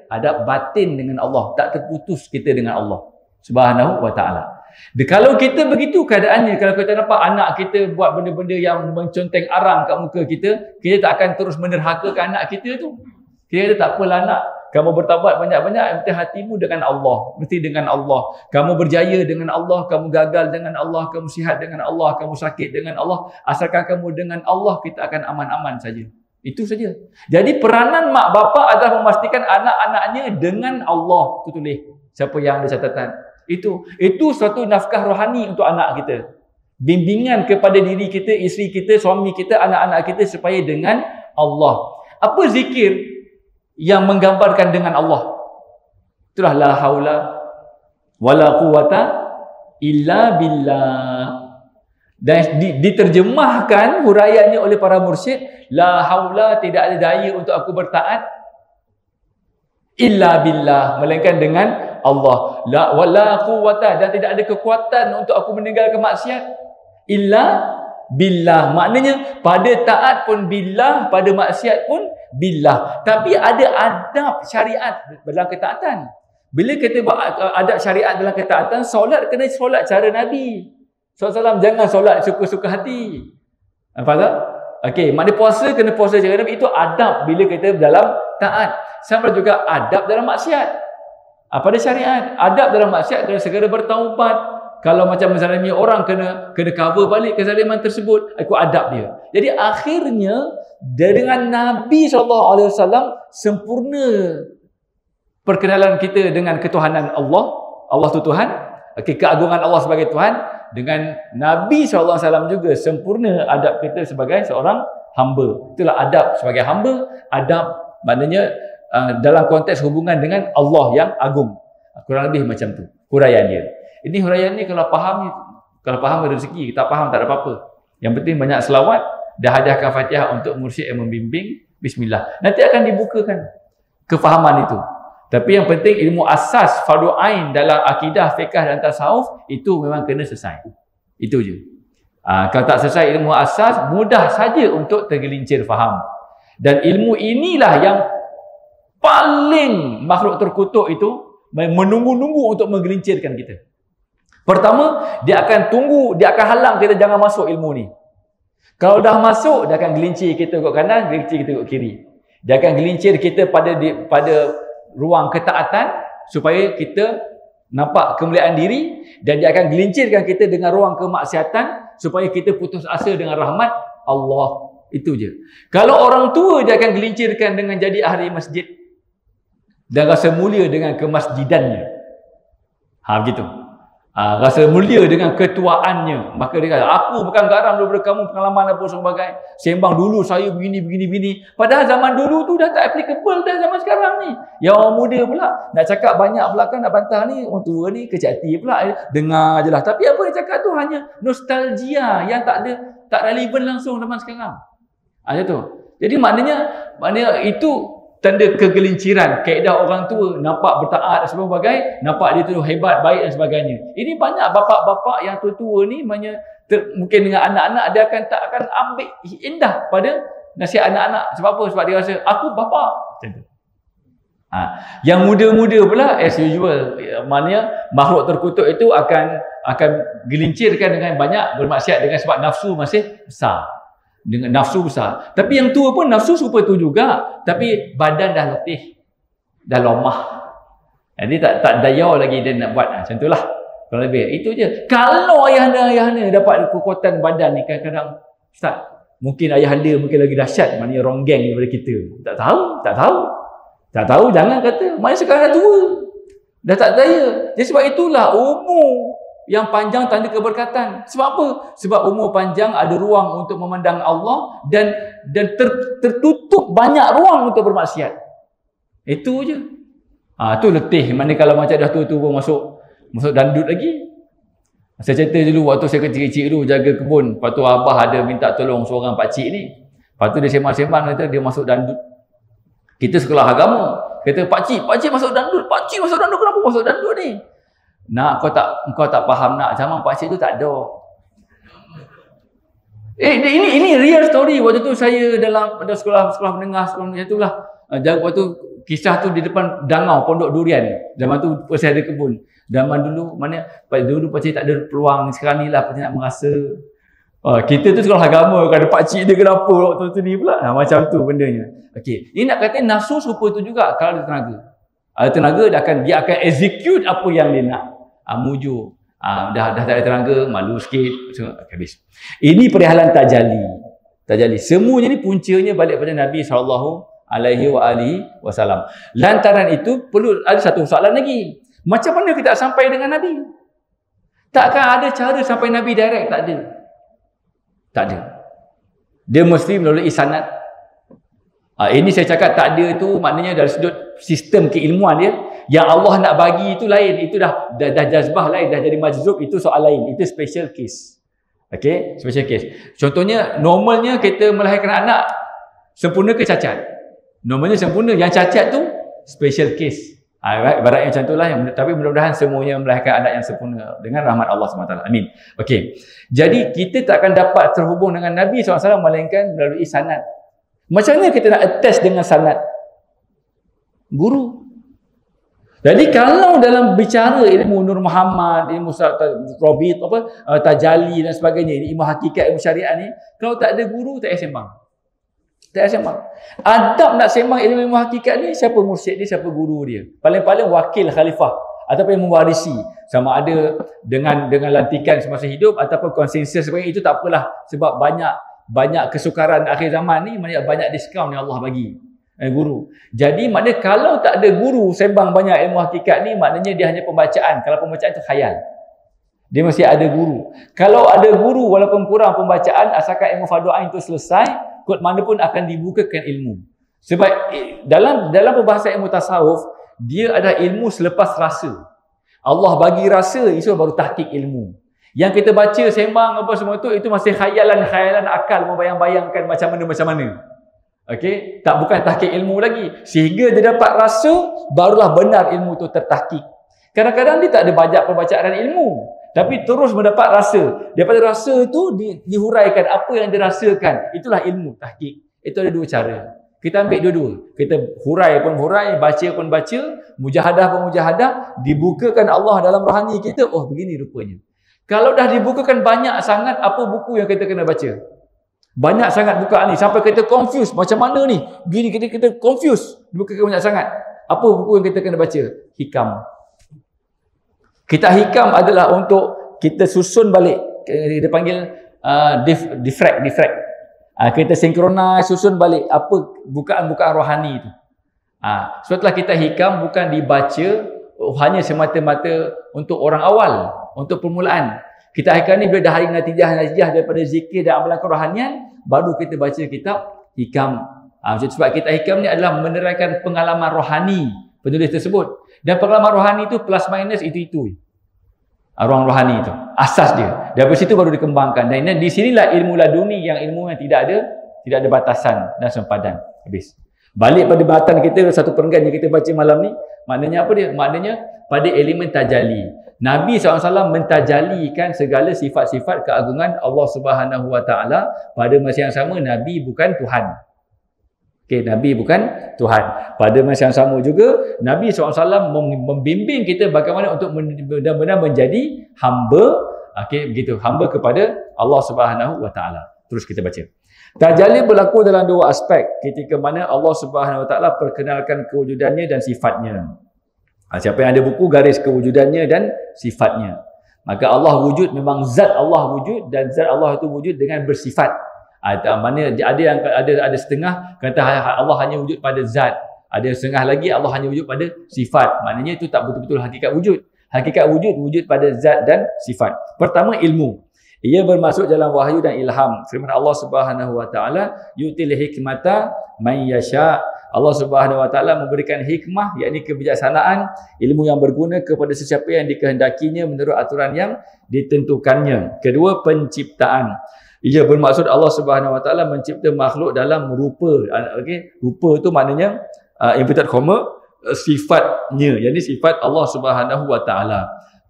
adab batin dengan Allah, tak terputus kita dengan Allah Subhanahu wa Ta'ala. Kalau kita begitu keadaannya, kalau kita nampak anak kita buat benda-benda yang menconteng arang kat muka kita, kita tak akan terus menerhakakan anak kita tu. Kita kata, tak apalah anak, kamu bertaubat banyak-banyak, yang penting hatimu dengan Allah, mesti dengan Allah. Kamu berjaya dengan Allah, kamu gagal dengan Allah, kamu sihat dengan Allah, kamu sakit dengan Allah. Asalkan kamu dengan Allah, kita akan aman-aman saja. Itu saja. Jadi peranan mak bapa adalah memastikan anak-anaknya dengan Allah. Itu tulis. Siapa yang ada catatan? Itu suatu nafkah rohani untuk anak kita. Bimbingan kepada diri kita, isteri kita, suami kita, anak-anak kita supaya dengan Allah. Apa zikir yang menggambarkan dengan Allah? Itulah la haula wala quwata illa billah. Dan diterjemahkan huraiannya oleh para mursyid, la haula, tidak ada daya untuk aku bertaat, illa billah, melainkan dengan Allah. La wala quwata, dan tidak ada kekuatan untuk aku meninggalkan maksiat, illa billah. Maknanya pada taat pun billah, pada maksiat pun billah. Tapi ada adab syariat dalam ketaatan. Bila kita buat adab syariat dalam ketaatan, solat kena solat cara Nabi SAW. Jangan solat suka-suka hati. Faham tak? Okey, maknanya puasa kena puasa cara Nabi. Itu adab bila kita dalam taat. Sama juga adab dalam maksiat. Pada syariat, adab dalam maksiat kena segera bertaubat. Kalau macam misalnya orang kena cover balik kezaliman tersebut, ikut adab dia. Jadi akhirnya dengan Nabi SAW sempurna perkenalan kita dengan ketuhanan Allah. Allah itu Tuhan. Okay, keagungan Allah sebagai Tuhan. Dengan Nabi SAW juga sempurna adab kita sebagai seorang hamba. Itulah adab sebagai hamba. Adab maknanya dalam konteks hubungan dengan Allah yang agung. Kurang lebih macam tu huraian dia. Ini huraian ni kalau faham rezeki, tak faham tak ada apa-apa. Yang penting banyak selawat dan hadiahkan Fatihah untuk mursyid yang membimbing. Bismillah. Nanti akan dibukakan kefahaman itu. Tapi yang penting ilmu asas fardu ain dalam akidah, fiqh dan tasawuf itu memang kena selesai. Itu je. Kalau tak selesai ilmu asas, mudah saja untuk tergelincir faham. Dan ilmu inilah yang paling makhluk terkutuk itu menunggu-nunggu untuk menggelincirkan kita. Pertama, dia akan halang kita jangan masuk ilmu ni. Kalau dah masuk, dia akan gelincir kita ke kanan, gelincir kita ke kiri. Dia akan gelincir kita pada ruang ketaatan supaya kita nampak kemuliaan diri, dan dia akan gelincirkan kita dengan ruang kemaksiatan supaya kita putus asa dengan rahmat Allah. Itu je. Kalau orang tua, dia akan gelincirkan dengan jadi ahli masjid dan rasa mulia dengan kemasjidannya. Begitu. Rasa mulia dengan ketuaannya. Maka dia kata, aku bukan garam daripada kamu pengalaman apa sebagainya. Sembang dulu saya begini. Padahal zaman dulu tu dah tak applicable dah zaman sekarang ni. Yang orang muda pula nak cakap banyak belakang, nak bantah ni, orang tua ni kecil hati pula. Dengar je lah. Tapi apa dia cakap tu hanya nostalgia yang tak tak relevan langsung zaman sekarang. Macam tu. Jadi maknanya itu tanda kegelinciran kaedah orang tua, nampak bertaat dan sebagainya, nampak dia tu hebat, baik dan sebagainya. Ini banyak bapak-bapak yang tua-tua ni mungkin dengan anak-anak dia tak akan ambil indah pada nasihat anak-anak. Sebab apa? Sebab dia rasa aku bapa. Macam tu. Yang muda-muda pula as usual, maknanya makhluk terkutuk itu akan gelincirkan dengan banyak bermaksiat dengan sebab nafsu masih besar. Dengan nafsu besar. Tapi yang tua pun nafsu serupa tu juga, tapi badan dah letih, dah lemah. Jadi tak daya lagi dia nak buat. Macam itulah. Kalau lebih itu je. Kalau ayah-anda dapat kekuatan badan ni, kadang-kadang Ustaz, mungkin ayah-anda mungkin lagi dahsyat, maknanya ronggeng daripada kita. Tak tahu, jangan kata. Maknanya sekarang dah tua. Dah tak daya. Jadi sebab itulah umur yang panjang tanda keberkatan. Sebab apa? Sebab umur panjang ada ruang untuk memandang Allah dan tertutup banyak ruang untuk bermaksiat. Itu je. Tu letih. Mana kalau macam dah tua-tua masuk dandut lagi. Saya cerita dulu waktu saya kecil-kecil dulu jaga kebun. Lepas tu abah ada minta tolong seorang pakcik ni. Lepas tu dia sembang-sembang kata dia masuk dandut. Kita sekolah agama. Kata pakcik masuk dandut. Pakcik masuk dandut. Kenapa masuk dandut ni? Nak kau tak faham nak, zaman pakcik tu tak ada. Ini real story. Waktu tu saya dalam sekolah menengah, sekolah macam itulah. Waktu kisah tu di depan Dangau Pondok Durian. Zaman tu saya ada kebun. Zaman dulu dulu pakcik tak ada peluang. Sekarang ni lah pakcik nak merasa. Kita tu sekolah agama, kan pakcik dia kenapa waktu tu ni pula. Macam tu bendanya. Okey, ini nak kata nafsu serupa tu juga kalau ada tenaga. Ada tenaga dia akan execute apa yang dia nak. Muju. Dah tak ada tenaga, malu sikit, habis. Ini perihal tajalli. Semuanya ni puncanya balik pada Nabi SAW. Lantaran itu perlu ada satu soalan lagi. Macam mana kita sampai dengan Nabi? Takkan ada cara sampai Nabi direct? Tak ada. Dia mesti melalui sanad. Ini saya cakap tak ada tu maknanya dari sudut sistem keilmuan dia. Yang Allah nak bagi itu lain. Itu dah jazbah lain, dah jadi majzub, itu soal lain. Itu special case. Okey, special case. Contohnya normalnya kita melahirkan anak sempurna ke cacat? Normalnya sempurna. Yang cacat tu special case. Ibaratnya macam itulah. Tapi mudah-mudahan semuanya melahirkan anak yang sempurna dengan rahmat Allah SWT. Amin. Okey. Jadi kita tak akan dapat terhubung dengan Nabi SAW melainkan melalui sanad. Macam mana kita nak attach dengan sanad? Guru. Jadi kalau dalam bicara ilmu Nur Muhammad, ilmu Robit, Tajalli dan sebagainya, ilmu hakikat, ilmu syariat ni, kalau tak ada guru, tak payah sembang. Adab nak sembang ilmu hakikat ni, siapa mursyid dia, siapa guru dia. Paling-paling wakil khalifah ataupun yang mewarisi. Sama ada dengan lantikan semasa hidup ataupun konsensus sebagainya, itu tak apalah. Sebab banyak kesukaran akhir zaman ni, banyak diskaun yang Allah bagi. Guru. Jadi maknanya kalau tak ada guru sembang banyak ilmu hakikat ni, maknanya dia hanya pembacaan. Kalau pembacaan tu khayal. Dia mesti ada guru. Kalau ada guru walaupun kurang pembacaan, asalkan ilmu fardu ain tu selesai, kot mana pun akan dibukakan ilmu. Sebab dalam perbahasan ilmu tasawuf, dia ada ilmu selepas rasa. Allah bagi rasa, itu baru tahqiq ilmu. Yang kita baca sembang apa semua itu masih khayalan akal, membayang-bayangkan macam mana. Okey, bukan tahqiq ilmu lagi. Sehingga dia dapat rasa, barulah benar ilmu tu tertahqiq. Kadang-kadang dia tak ada banyak perbacaan ilmu, tapi terus mendapat rasa. Daripada rasa tu dihuraikan apa yang dirasakan. Itulah ilmu tahqiq. Itu ada dua cara. Kita ambil dua-dua. Kita hurai pun hurai, baca pun baca, mujahadah pun mujahadah, dibukakan Allah dalam rohani kita. Oh, begini rupanya. Kalau dah dibukakan banyak sangat, apa buku yang kita kena baca? Banyak sangat bukaan ni sampai kita confuse macam mana ni. Gini kita confuse. Dibukakan banyak sangat. Apa buku yang kita kena baca? Hikam. Kita hikam adalah untuk kita susun balik. Dia panggil diffract. Kita synchronize, susun balik apa bukaan-bukaan rohani itu. Setelah kita hikam, bukan dibaca hanya semata-mata untuk orang awal, untuk permulaan. Kita hikam ni bila dah hari natijah daripada zikir dan amalan kerohanian, baru kita baca kitab hikam. Sebab kitab hikam ni adalah menerangkan pengalaman rohani penulis tersebut. Dan pengalaman rohani itu plus minus itu. Ruang rohani itu. Asas dia. Dari situ baru dikembangkan. Dan di sinilah ilmu laduni, yang ilmu yang tidak ada batasan dan sempadan. Habis. Balik pada batan kita, satu perenggan yang kita baca malam ni, maknanya apa dia? Maknanya pada elemen tajalli. Nabi SAW mentajalikan segala sifat-sifat keagungan Allah Subhanahu Wa Taala. Pada masa yang sama, Nabi bukan Tuhan. Okay, Nabi bukan Tuhan. Pada masa yang sama juga, Nabi SAW membimbing kita bagaimana untuk benar-benar menjadi hamba. Okay, begitu. Hamba kepada Allah Subhanahu Wa Taala. Terus kita baca. Tajalli berlaku dalam dua aspek, ketika mana Allah Subhanahu Wa Taala perkenalkan kewujudannya dan sifatnya. Siapa yang ada buku, garis kewujudannya dan sifatnya. Maka Allah wujud, memang zat Allah wujud, dan zat Allah itu wujud dengan bersifat. Mana ada setengah kata Allah hanya wujud pada zat, ada setengah lagi Allah hanya wujud pada sifat. Maknanya itu tak betul-betul hakikat wujud. Hakikat wujud pada zat dan sifat. Pertama, ilmu. Ia bermasuk dalam wahyu dan ilham. Firman Allah Subhanahu Wa Taala, yu'til hikmata man yasha. Allah Subhanahu Wa Taala memberikan hikmah, yakni kebijaksanaan, ilmu yang berguna kepada sesiapa yang dikehendakinya menurut aturan yang ditentukannya. Kedua, penciptaan. Ia bermaksud Allah Subhanahu Wa Taala mencipta makhluk dalam rupa. Okey, rupa itu maknanya inverted comma, sifatnya, yakni sifat Allah Subhanahu Wa Taala.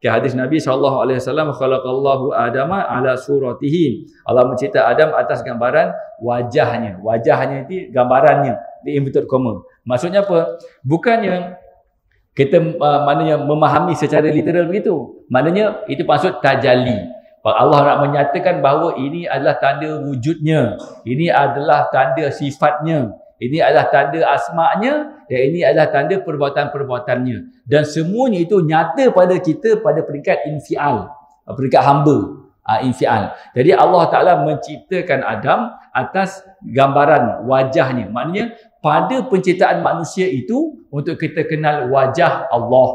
Okay, hadis Nabi SAW, khalaqallahu Adama ala suratihi. Allah mencipta Adam atas gambaran wajahnya. Wajahnya itu gambarannya, di inverted comma. Maksudnya apa? Bukannya kita maknanya memahami secara literal begitu. Maknanya itu maksud tajalli. Allah nak menyatakan bahawa ini adalah tanda wujudnya, ini adalah tanda sifatnya, ini adalah tanda asma'nya, dan ini adalah tanda perbuatan-perbuatannya. Dan semuanya itu nyata pada kita pada peringkat infial, peringkat hamba, infial. Jadi Allah Ta'ala menciptakan Adam atas gambaran wajahnya. Maknanya pada penciptaan manusia itu untuk kita kenal wajah Allah.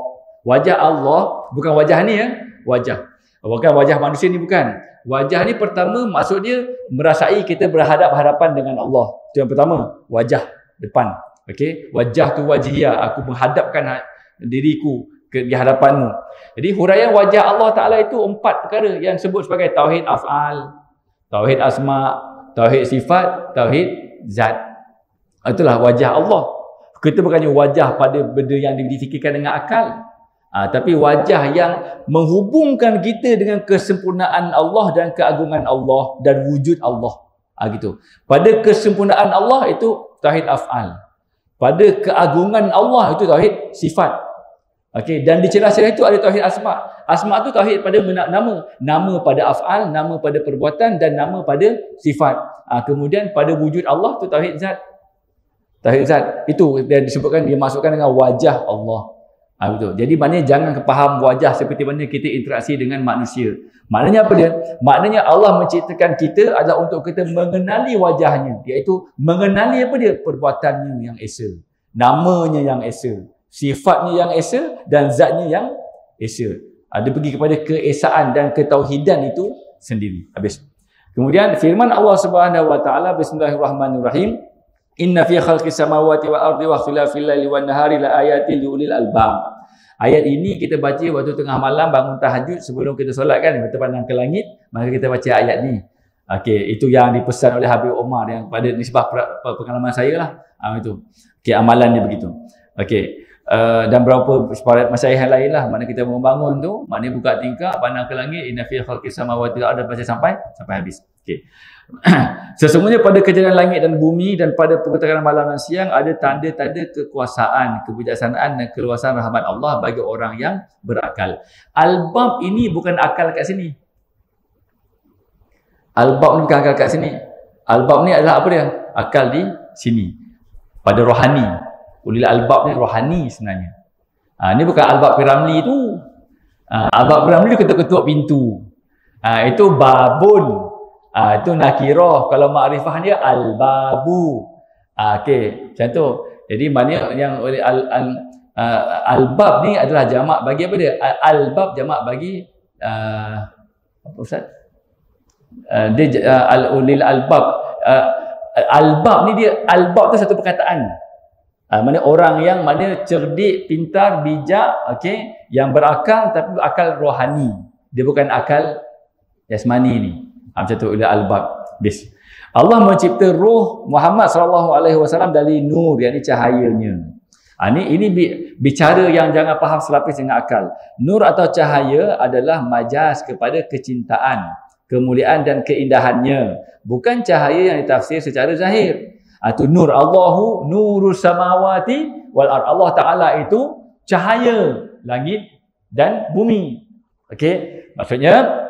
Wajah Allah, bukan wajah ni ya, wajah. Bukan wajah manusia ni, bukan. Wajah ni pertama maksudnya merasai kita berhadap-hadapan dengan Allah. Itu yang pertama, wajah depan. Okey, wajah tu wajhiyah, aku menghadapkan diriku di hadapanmu. Jadi huraian wajah Allah Taala itu 4 perkara yang sebut sebagai tauhid af'al, tauhid asma, tauhid sifat, tauhid zat. Itulah wajah Allah. Kita bukannya wajah pada benda yang difikirkan dengan akal. Tapi wajah yang menghubungkan kita dengan kesempurnaan Allah dan keagungan Allah dan wujud Allah. Gitu. Pada kesempurnaan Allah itu tauhid af'al. Pada keagungan Allah itu tauhid sifat. Okey, dan di celah-celah itu ada tauhid asma. Asma itu tauhid pada nama. Nama pada af'al, nama pada perbuatan, dan nama pada sifat. Kemudian pada wujud Allah itu tauhid zat. Tauhid zat. Itu yang disebutkan, dimasukkan dengan wajah Allah. Betul. Jadi maknanya jangan faham wajah seperti mana kita interaksi dengan manusia. Maknanya apa dia? Maknanya Allah menciptakan kita adalah untuk kita mengenali wajahnya, iaitu mengenali apa dia? Perbuatannya yang esa, namanya yang esa, sifatnya yang esa, dan zatnya yang esa. Dia pergi kepada keesaan dan ketauhidan itu sendiri. Habis. Kemudian firman Allah Subhanahu Wa Taala, bismillahirrahmanirrahim, inna fi khalqis samawati wal ardi wa ikhtilafil laili wan nahari la ayatin liulil albab. Ayat ini kita baca waktu tengah malam bangun tahajud sebelum kita solat kan, kita pandang ke langit, maka kita baca ayat ni. Okey, itu yang dipesan oleh Habib Omar yang pada nisbah pengalaman saya lah. Itu. Okey, amalan dia begitu. Okey. Dan berapa masalah yang lain lah, mana kita membangun tu, maknanya buka tingkap, pandang ke langit, inna fi khalqis samawati wal ardi, baca sampai habis. Okey. Sesungguhnya pada kejadian langit dan bumi dan pada pergerakan malam dan siang ada tanda-tanda kekuasaan, kebijaksanaan dan keluasan rahmat Allah bagi orang yang berakal. Albab ini bukan akal kat sini. Albab ni bukan akal kat sini. Albab ni adalah apa dia? Akal di sini. Pada rohani. Ulil albab ni rohani sebenarnya. Ni bukan albab Piramli tu. Albab Piramli tu ketuk-ketuk pintu. Itu babun. Itu nakirah. Kalau makrifah dia albabu. Okey, macam tu. Jadi maknanya yang oleh albab ni adalah jamak bagi apa dia? Albab jamak bagi apa ustaz? Dia ulil albab. Albab ni dia, albab tu satu perkataan. Mana orang yang mana cerdik, pintar, bijak, okey, yang berakal tapi akal rohani. Dia bukan akal jasmani ni. Macam tu ila albab. Bis. Allah mencipta ruh Muhammad SAW dari nur, yakni cahayanya. Ini bicara yang jangan faham selapis dengan akal. Nur atau cahaya adalah majas kepada kecintaan, kemuliaan dan keindahannya. Bukan cahaya yang ditafsir secara zahir. Itu nur. Allahu nurus samawati wal ard. Allah Ta'ala itu cahaya langit dan bumi. Okey, maksudnya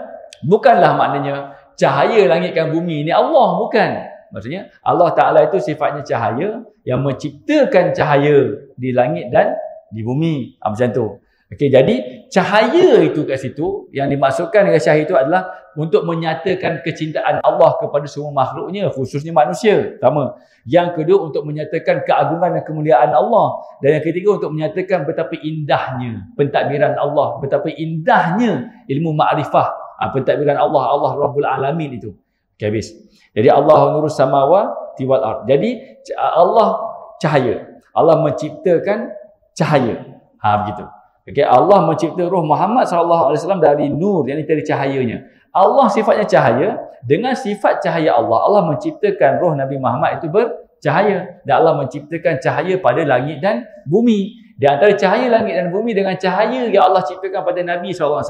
bukanlah maknanya cahaya langit dan bumi ni Allah, bukan. Maksudnya Allah Ta'ala itu sifatnya cahaya yang menciptakan cahaya di langit dan di bumi. Macam tu. Okey, jadi cahaya itu kat situ, yang dimaksudkan dengan cahaya itu adalah untuk menyatakan kecintaan Allah kepada semua makhluknya, khususnya manusia. Pertama. Yang kedua, untuk menyatakan keagungan dan kemuliaan Allah. Dan yang ketiga, untuk menyatakan betapa indahnya pentadbiran Allah, betapa indahnya ilmu ma'rifah, pentadbiran Allah, Allah Rabbul Alamin itu. Okay, habis. Jadi Allah nurus samawati wal ard. Jadi Allah cahaya. Allah menciptakan cahaya. Begitu. Okay, Allah mencipta ruh Muhammad SAW dari nur, yakni dari cahayanya. Allah sifatnya cahaya. Dengan sifat cahaya Allah, Allah menciptakan ruh Nabi Muhammad itu bercahaya. Dan Allah menciptakan cahaya pada langit dan bumi. Di antara cahaya langit dan bumi dengan cahaya yang Allah ciptakan pada Nabi SAW,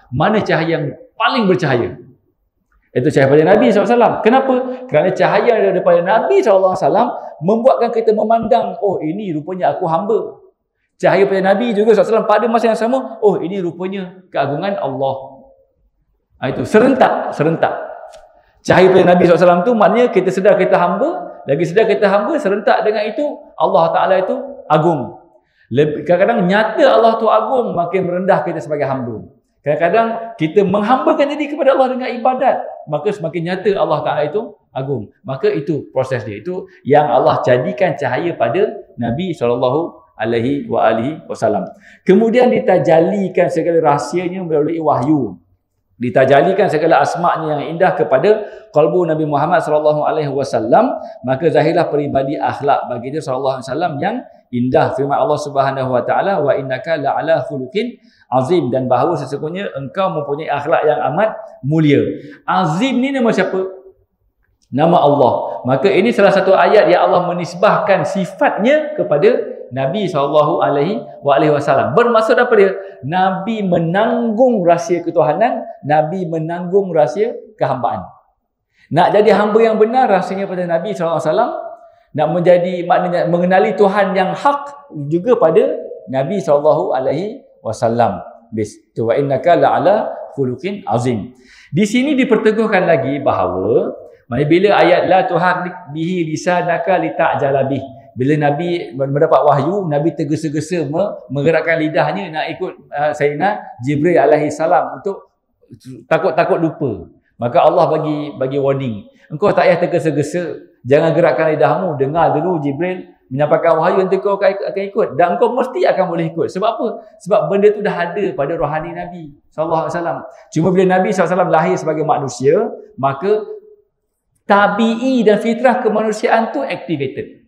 mana cahaya yang paling bercahaya? Itu cahaya pada Nabi SAW. Kenapa? Kerana cahaya daripada Nabi SAW membuatkan kita memandang, oh ini rupanya aku hamba. Cahaya pada Nabi juga SAW pada masa yang sama, oh ini rupanya keagungan Allah. Itu serentak. Cahaya pada Nabi SAW tu maknanya kita sedar kita hamba, lagi sedar kita hamba, serentak dengan itu Allah Ta'ala itu agung. Kadang-kadang nyata Allah tu agung, makin merendah kita sebagai hamba. Kadang-kadang kita menghambakan diri kepada Allah dengan ibadat, maka semakin nyata Allah Ta'ala itu agung. Maka itu proses dia. Itu yang Allah jadikan cahaya pada Nabi SAW. Kemudian ditajalikan segala rahsianya melalui wahyu. Ditajalikan segala asma'nya yang indah kepada qalbu Nabi Muhammad SAW. Maka zahirlah peribadi akhlak bagi dia SAW yang indah. Firman Allah Subhanahu Wa Taala, wa innaka la'ala khuluqin azim, dan bahawa sesungguhnya engkau mempunyai akhlak yang amat mulia. Azim ni nama siapa? Nama Allah. Maka ini salah satu ayat yang Allah menisbahkan sifatnya kepada Nabi SAW. Bermaksud apa dia? Nabi menanggung rahsia ketuhanan, Nabi menanggung rahsia kehambaan. Nak jadi hamba yang benar, rahsianya pada Nabi SAW. Nak menjadi, maknanya mengenali Tuhan yang hak juga pada Nabi SAW. Wa innaka la'ala khuluqin azim. Di sini diperteguhkan lagi bahawa bila ayat la tuharrik bihi lisanaka lita'jala bih, bila Nabi mendapat wahyu, Nabi tergesa-gesa menggerakkan lidahnya nak ikut Sayyidina Jibril alaihi salam untuk takut-takut lupa. Maka Allah bagi warning. Engkau tak payah tergesa-gesa, jangan gerakkan lidahmu, dengar dulu Jibril menyampaikan wahyu, nanti kau akan ikut, dan engkau mesti akan boleh ikut. Sebab apa? Sebab benda tu dah ada pada rohani Nabi SAW. Cuma bila Nabi SAW lahir sebagai manusia, maka tabi'i dan fitrah kemanusiaan tu activated.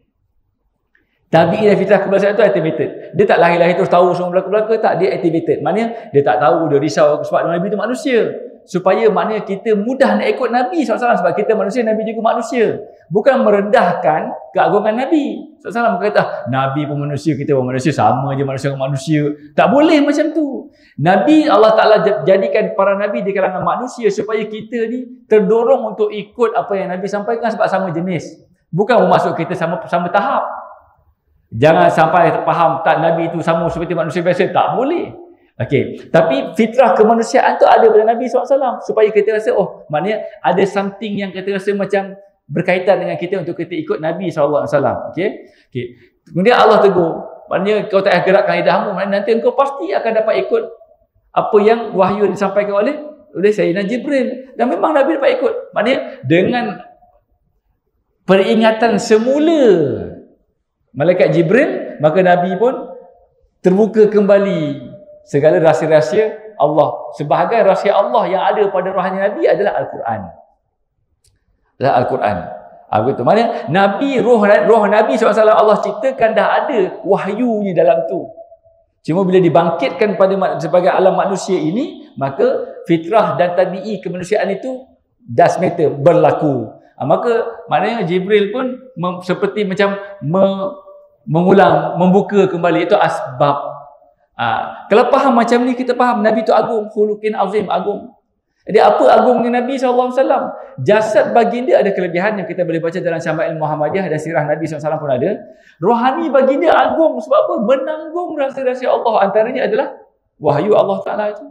Tabi'i dan fitrah kemanusiaan tu activated. Dia tak lahir-lahir terus tahu semua belaka-belaka, tak, dia activated. Maknanya dia tak tahu, dia risau sebab Nabi tu manusia. Supaya maknanya kita mudah nak ikut Nabi SAW sebab kita manusia, Nabi juga manusia. Bukan merendahkan keagungan Nabi SAW. Berkata, Nabi pun manusia, kita pun manusia, sama je manusia dengan manusia. Tak boleh macam tu. Nabi, Allah Ta'ala jadikan para Nabi di kalangan manusia supaya kita ni terdorong untuk ikut apa yang Nabi sampaikan sebab sama jenis. Bukan bermaksud kita sama tahap. Jangan sampai faham tak Nabi itu sama seperti manusia biasa. Tak boleh. Okey, tapi fitrah kemanusiaan tu ada pada Nabi SAW supaya kita rasa, oh, maknanya ada something yang kita rasa macam berkaitan dengan kita untuk kita ikut Nabi SAW. Okey. Kemudian Allah tegur, maknanya kau tak payah gerakkan lidahmu, maknanya nanti engkau pasti akan dapat ikut apa yang wahyu disampaikan oleh Sayyidina Jibril. Dan memang Nabi dapat ikut. Maknanya dengan peringatan semula malaikat Jibril, maka Nabi pun terbuka kembali segala rahsia-rahsia Allah. Sebahagian rahsia Allah yang ada pada rohani Nabi adalah Al-Quran. Begitu. Maknanya Nabi, roh Nabi SAW Allah ciptakan dah ada wahyunya dalam tu. Cuma bila dibangkitkan sebagai alam manusia ini, maka fitrah dan tabi'i kemanusiaan itu does matter, berlaku. Maka maknanya Jibril pun seperti macam mengulang, membuka kembali, itu asbab. Kalau faham macam ni, kita faham Nabi tu agung, khuluqin azim, agung. Jadi apa agungnya Nabi SAW? Jasad baginda ada kelebihan yang kita boleh baca dalam Syama'il Muhammadiyah dan sirah Nabi SAW pun ada. Rohani baginda agung sebab apa? Menanggung rahsia-rahsia Allah. Antaranya adalah wahyu Allah Ta'ala itu.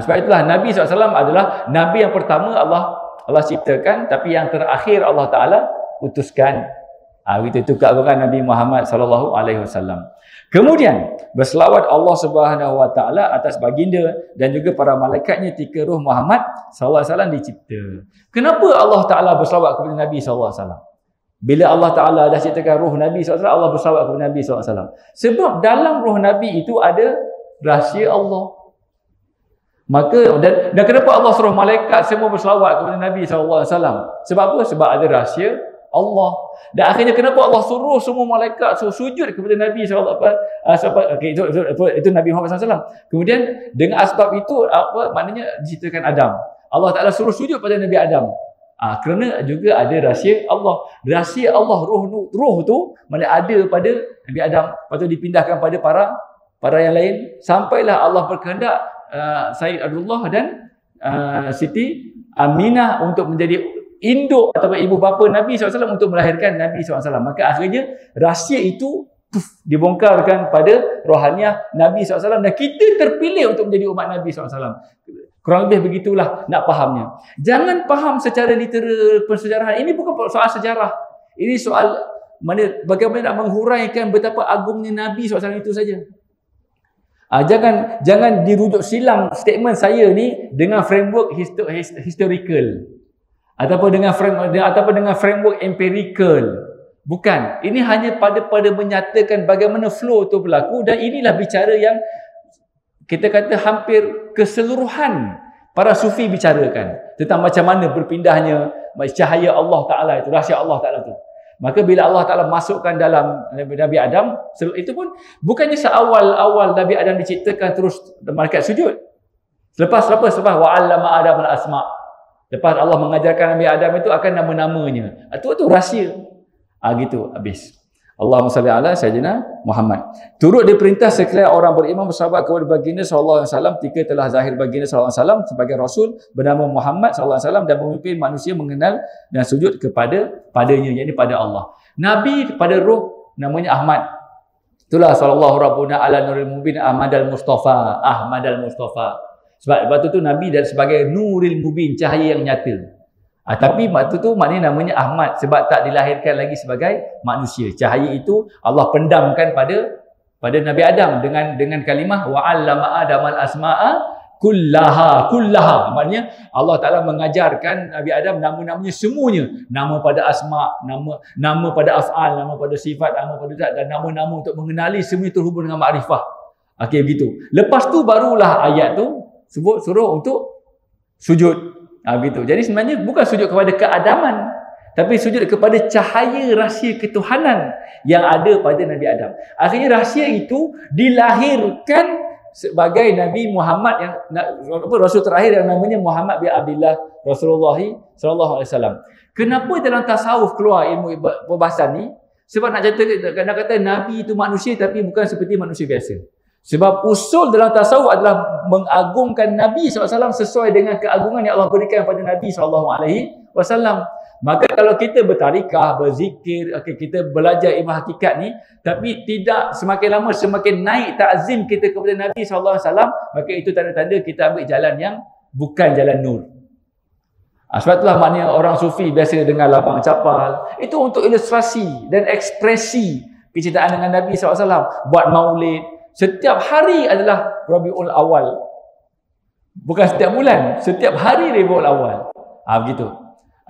Sebab itulah Nabi SAW adalah Nabi yang pertama Allah ciptakan, tapi yang terakhir Allah Ta'ala utuskan. Itu keagungan Nabi Muhammad SAW. Kemudian berselawat Allah Subhanahu Wa Taala atas baginda dan juga para malaikatnya ketika roh Muhammad sallallahu alaihi wasallam dicipta. Kenapa Allah Taala berselawat kepada Nabi sallallahu alaihi wasallam? Bila Allah Taala dah ciptakan roh Nabi sallallahu alaihi wasallam, Allah berselawat kepada Nabi sallallahu alaihi wasallam. Sebab dalam roh Nabi itu ada rahsia Allah. Maka dan kenapa Allah suruh malaikat semua berselawat kepada Nabi sallallahu alaihi wasallam? Sebab apa? Sebab ada rahsia Allah. Dan akhirnya kenapa Allah suruh semua malaikat sujud kepada Nabi SAW? Itu Nabi Muhammad SAW. Kemudian dengan asbab itu maknanya diceritakan Adam. Allah Ta'ala suruh sujud pada Nabi Adam. Kerana juga ada rahsia Allah. Rahsia Allah, roh tu mana ada pada Nabi Adam. Lepas tu dipindahkan pada para yang lain. Sampailah Allah berkehendak Sayyid Abdullah dan Siti Aminah untuk menjadi induk atau ibu bapa Nabi SAW untuk melahirkan Nabi SAW. Maka akhirnya rahsia itu dibongkarkan pada rohaniah Nabi SAW dan kita terpilih untuk menjadi umat Nabi SAW. Kurang lebih begitulah nak fahamnya. Jangan faham secara literal persejarahan. Ini bukan soal sejarah. Ini soal bagaimana nak menghuraikan betapa agungnya Nabi SAW itu saja. Jangan dirujuk silang statement saya ni dengan framework historical. Ataupun dengan framework empirical. Bukan. Ini hanya pada menyatakan bagaimana flow itu berlaku, dan inilah bicara yang kita kata hampir keseluruhan para sufi bicarakan tentang macam mana berpindahnya cahaya Allah Ta'ala itu, rahsia Allah Ta'ala itu. Maka bila Allah Ta'ala masukkan dalam Nabi Adam, itu pun bukannya seawal-awal Nabi Adam diciptakan terus malaikat sujud. Selepas wa'allama Adam al-asma'. Lepas Allah mengajarkan Nabi Adam itu akan nama-namanya. Itu rahsia. Gitu habis. Allahumma salli ala sayyidina Muhammad. Turut diperintah sekalian orang beriman bersahabat kepada baginda sallallahu alaihi wasallam ketika telah zahir baginda sallallahu alaihi wasallam sebagai rasul bernama Muhammad sallallahu alaihi wasallam dan memimpin manusia mengenal dan sujud padanya, yakni pada Allah. Nabi pada roh namanya Ahmad. Itulah sallallahu rabbuna ala nuril mubin Ahmadal Mustafa. Sebab waktu tu Nabi dan sebagai nuril mubin, cahaya yang nyata. Tapi waktu tu maknanya namanya Ahmad sebab tak dilahirkan lagi sebagai manusia. Cahaya itu Allah pendamkan pada Nabi Adam dengan kalimah wa'allama Adamal asma'a kullaha. Maknanya Allah Ta'ala mengajarkan Nabi Adam nama-namanya semuanya. Nama pada asma', nama pada af'al, nama pada sifat, nama pada zat, dan nama-nama untuk mengenali semuanya terhubung dengan makrifah. Okey, begitu. Lepas tu barulah ayat tu suruh untuk sujud. Begitu. Jadi sebenarnya bukan sujud kepada keadaman, tapi sujud kepada cahaya rahsia ketuhanan yang ada pada Nabi Adam. Akhirnya rahsia itu dilahirkan sebagai Nabi Muhammad yang rasul terakhir yang namanya Muhammad bin Abdullah Rasulullah sallallahu alaihi wasallam. Kenapa dalam tasawuf keluar ilmu perbahasan ni? Sebab nak kata Nabi itu manusia tapi bukan seperti manusia biasa. Sebab usul dalam tasawuf adalah mengagungkan Nabi SAW sesuai dengan keagungan yang Allah berikan kepada Nabi SAW. Maka kalau kita bertarikah, berzikir, kita belajar ilmu hakikat ni, tapi tidak semakin lama semakin naik ta'zim kita kepada Nabi SAW, maka itu tanda-tanda kita ambil jalan yang bukan jalan nur. Sebab itulah maknanya orang sufi biasa dengar lapang capal. Itu untuk ilustrasi dan ekspresi kecintaan dengan Nabi SAW. Buat maulid. Setiap hari adalah Rabiul Awal. Bukan setiap bulan, setiap hari Rabiul Awal. Begitu.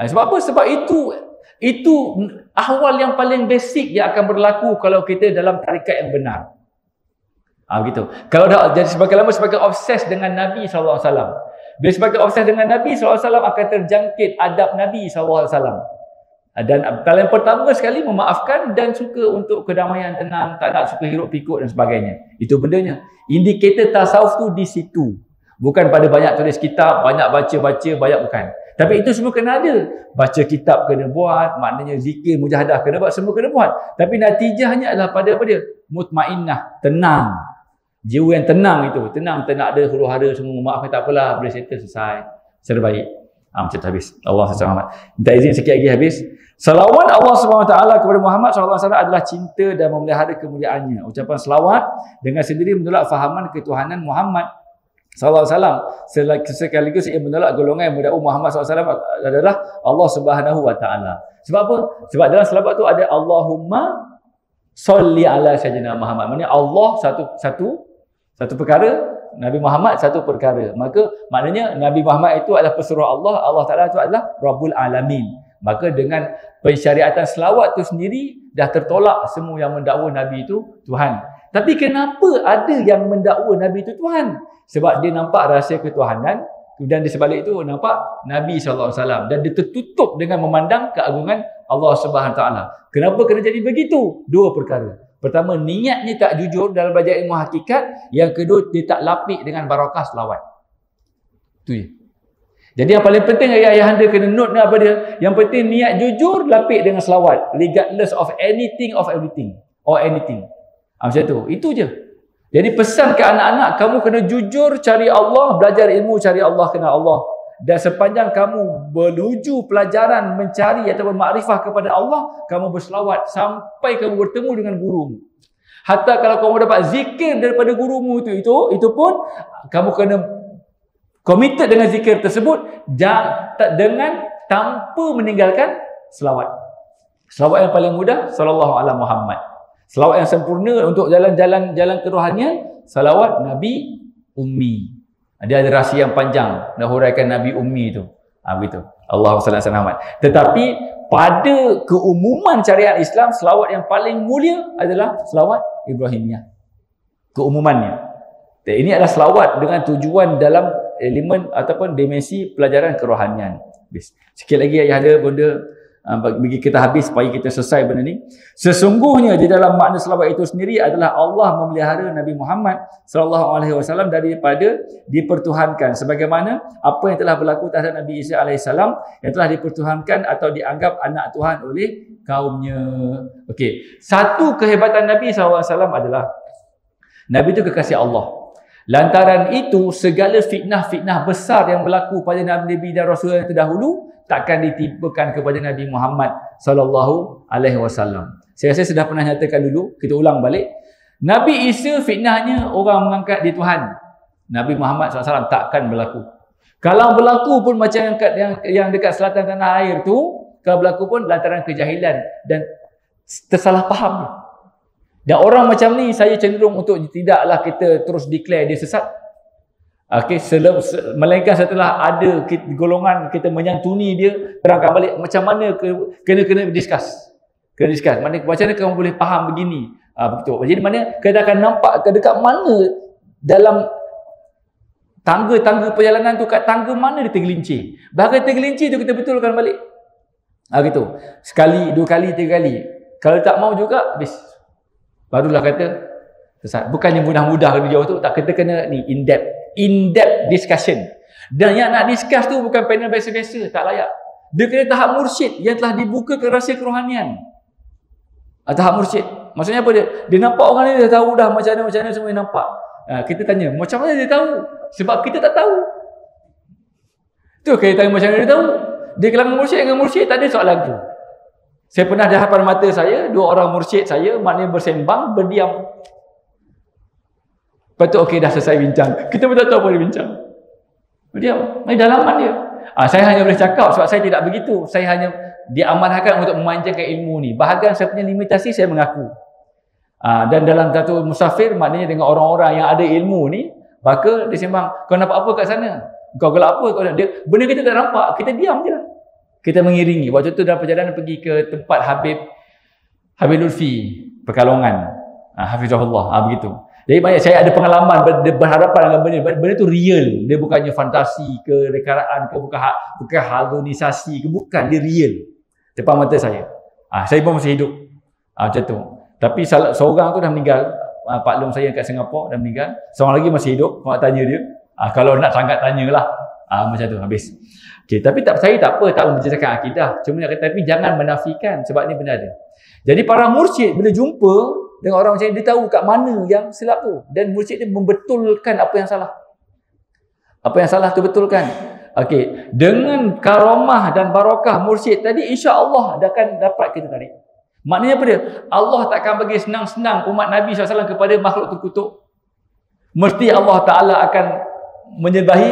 Sebab apa? Sebab itu ahwal yang paling basic yang akan berlaku kalau kita dalam tarikat yang benar. Begitu. Kalau dah jadi semakin lama semakin obses dengan Nabi SAW. Bila semakin obses dengan Nabi SAW akan terjangkit adab Nabi SAW. Dan kalian pertama sekali memaafkan dan suka untuk kedamaian, tenang, tak nak suka hiruk pikuk dan sebagainya. Itu bendanya. Indikator tasawuf tu di situ. Bukan pada banyak tulis kitab, banyak baca-baca, banyak bukan. Tapi itu semua kena ada. Baca kitab kena buat, maknanya zikir, mujahadah kena buat, semua kena buat. Tapi natijahnya adalah pada apa dia? Mutmainnah, tenang. Jiwa yang tenang itu. Tenang, tak nak ada huru-hara semua. Maaf, tak apalah, boleh settle, selesai. Terbaik. Macam tu habis. Allah SWT. Minta izin sikit lagi habis. Salawat Allah SWT kepada Muhammad SAW adalah cinta dan memelihara kemuliaannya. Ucapan salawat dengan sendiri menolak fahaman ketuhanan Muhammad SAW. Sekaligus ia menolak golongan yang mendakwa Muhammad SAW adalah Allah Subhanahu Wa Taala. Sebab apa? Sebab dalam salawat tu ada Allahumma salli ala sayyidina Muhammad. Maksudnya Allah satu perkara, Nabi Muhammad satu perkara. Maknanya Nabi Muhammad itu adalah pesuruh Allah, Allah Taala itu adalah Rabbul Alamin. Maka dengan pensyariatan selawat itu sendiri dah tertolak semua yang mendakwa Nabi itu Tuhan. Tapi kenapa ada yang mendakwa Nabi itu Tuhan? Sebab dia nampak rahsia ketuhanan, dan di sebalik itu nampak Nabi SAW, dan dia tertutup dengan memandang keagungan Allah SWT. Kenapa kena jadi begitu? Dua perkara. Pertama, niatnya tak jujur dalam belajar ilmu hakikat. Yang kedua, dia tak lapik dengan barakah selawat. Itu je. Jadi yang paling penting ayah anda kena note ni apa dia? Yang penting niat jujur, lapik dengan selawat. Regardless of anything, of everything. Or anything. Macam tu. Itu je. Jadi pesan ke anak-anak, kamu kena jujur cari Allah, belajar ilmu cari Allah, kenal Allah. Dan sepanjang kamu menuju pelajaran mencari ataupun makrifah kepada Allah, kamu berselawat sampai kamu bertemu dengan gurumu. Hatta kalau kamu dapat zikir daripada gurumu itu pun kamu kena committed dengan zikir tersebut dengan tanpa meninggalkan selawat. Selawat yang paling mudah, sallallahu ala Muhammad. Selawat yang sempurna untuk jalan-jalan kerohanian, salawat Nabi Ummi. Dia ada rahsia yang panjang nak huraikan Nabi Ummi itu. Begitu. Allahumma salli ala Muhammad. Tetapi pada keumuman syariat Islam, selawat yang paling mulia adalah selawat Ibrahimiyah. Keumumannya. Dan ini adalah selawat dengan tujuan dalam elemen ataupun dimensi pelajaran kerohanian. Sikit lagi ayah ada benda bagi kita habis supaya kita selesai benda ni. Sesungguhnya di dalam makna selawat itu sendiri adalah Allah memelihara Nabi Muhammad SAW daripada dipertuhankan, sebagaimana apa yang telah berlaku terhadap Nabi Isa AS yang telah dipertuhankan atau dianggap anak Tuhan oleh kaumnya. Okey, satu kehebatan Nabi SAW adalah Nabi itu kekasih Allah. Lantaran itu segala fitnah-fitnah besar yang berlaku pada Nabi dan Rasul yang terdahulu takkan ditimpakan kepada Nabi Muhammad sallallahu alaihi wasallam. Saya rasa sudah pernah nyatakan dulu, kita ulang balik. Nabi Isa fitnahnya orang mengangkat dia Tuhan. Nabi Muhammad SAW takkan berlaku. Kalau berlaku pun macam yang dekat selatan tanah air tu, kalau berlaku pun lantaran kejahilan dan tersalah faham. Dan orang macam ni saya cenderung untuk tidaklah kita terus declare dia sesat. Okey, melainkan setelah ada golongan kita menyantuni dia, terangkan balik macam mana kena discuss. Kena discuss. Macam mana kamu boleh faham begini. Begitu. Jadi mana kita akan nampak dekat mana dalam tangga-tangga perjalanan tu, kat tangga mana dia tergelincir. Bahagian tergelincir tu kita betulkan balik. Gitu. Sekali, dua kali, tiga kali. Kalau tak mau juga, habis. Barulah kata sesat. Bukannya mudah-mudah dia jauh tu, tak, kita kena ni in-depth discussion. Dan yang nak discuss tu bukan panel biasa-biasa, tak layak. Dia kena tahap mursyid yang telah dibukakan rahsia kerohanian. Tahap mursyid. Maksudnya apa dia? Dia nampak orang ni, dia tahu dah macam mana semua dia nampak. Kita tanya, macam mana dia tahu? Sebab kita tak tahu. Tu kita tanya macam mana dia tahu. Dia kalangan mursyid dengan mursyid tak ada soalan tu. Saya pernah di hadapan mata saya, dua orang mursyid saya, maknanya bersembang, berdiam. Lepas tu okey, dah selesai bincang. Kita pun tak tahu apa dia bincang. Berdiam. Ini dalaman dia. Saya hanya boleh cakap sebab saya tidak begitu. Saya hanya diamanahkan untuk memanjangkan ilmu ni. Bahagian saya punya limitasi saya mengaku. Dan dalam satu musafir, maknanya dengan orang-orang yang ada ilmu ni, maka dia sembang, kau nampak apa kat sana? Kau gelap apa? Benda kita tak nampak, kita diam je lah. Kita mengiringi. Waktu tu dalam perjalanan pergi ke tempat Habib Lutfi Pekalongan. Hafizahullah. Begitu. Jadi banyak saya ada pengalaman berhadapan dengan benda tu real. Dia bukannya fantasi ke rekaraan ke bukan halusinasi ke, bukan, dia real depan mata saya. Saya pun masih hidup. Macam tu. Tapi seorang tu dah meninggal. Pak Long saya kat Singapura dah meninggal. Seorang lagi masih hidup. Mak tanya dia. Kalau nak sangat tanyalah. Macam tu habis. Okay, tapi tak percaya tak apa, tak membicarakan akidah. Cuma nak kata, tapi jangan menafikan sebab ni benda ada. Jadi para mursyid bila jumpa dengan orang macam ni, dia tahu kat mana yang silap tu. Dan mursyid dia membetulkan apa yang salah. Apa yang salah tu betulkan. Okey, dengan karamah dan barakah mursyid tadi, insya-Allah dia akan dapat kita tarik. Maknanya apa dia? Allah takkan bagi senang-senang umat Nabi SAW kepada makhluk terkutuk. Mesti Allah Ta'ala akan menyerbahi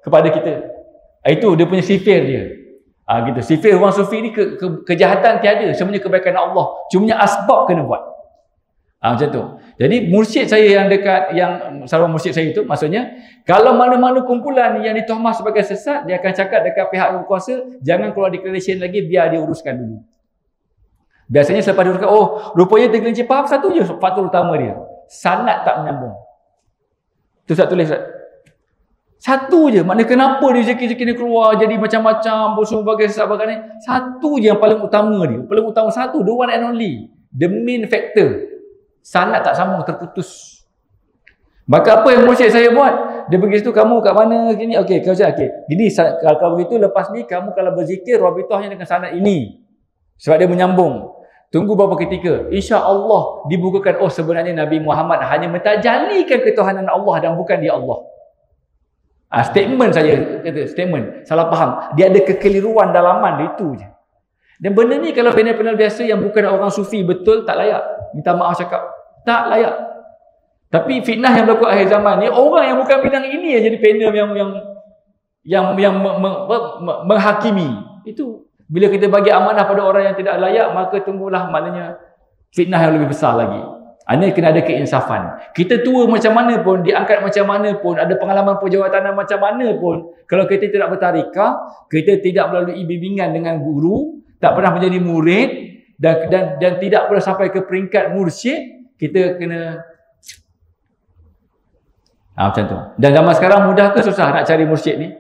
kepada kita. Itu dia punya sifir dia. Gitu. Sifir orang sufi ni kejahatan tiada, semuanya kebaikan Allah. Cumanya asbab kena buat. Macam tu. Jadi mursyid saya yang dekat, yang sarung mursyid saya itu, maksudnya kalau mana-mana kumpulan yang dituhmah sebagai sesat, dia akan cakap dekat pihak yang berkuasa, jangan keluar declaration lagi, biar dia uruskan dulu. Biasanya selepas dia uruskan, rupanya tergelincir, faham satu je faktor utama dia. Sanad tak menyambung. Tu saya tulis. Satu je. Maknanya kenapa rezeki-rezeki ni keluar jadi macam-macam, berbagai sebagainya. Satu je yang paling utama dia. Paling utama satu, the one and only. The main factor. Sanad tak sambung, terputus. Maka apa yang mursyid saya buat? Dia pergi situ, kamu kat mana gini? Okey, kau cakap, okey. Gini, kalau begitu lepas ni kamu kalau berzikir, rabitahnya dengan sanad ini. Sebab dia menyambung. Tunggu beberapa ketika. InsyaAllah dibukakan, sebenarnya Nabi Muhammad hanya mentajalikan ketuhanan Allah dan bukan dia Allah. Statement saja, kata statement, salah faham. Dia ada kekeliruan dalaman dia, itu je. Dan benda ni kalau panel-panel biasa yang bukan orang sufi betul, tak layak. Minta maaf cakap, tak layak. Tapi fitnah yang berlaku akhir zaman ni, orang yang bukan bidang ini yang jadi panel yang menghakimi. Itu bila kita bagi amanah pada orang yang tidak layak, maka tunggulah maknanya fitnah yang lebih besar lagi. Ini kena ada keinsafan. Kita tua macam mana pun, diangkat macam mana pun, ada pengalaman perjawatanan macam mana pun, kalau kita tidak bertarikah, kita tidak melalui bimbingan dengan guru, tak pernah menjadi murid dan tidak pernah sampai ke peringkat mursyid, kita kena macam tu. Dan zaman sekarang mudah ke susah nak cari mursyid ni?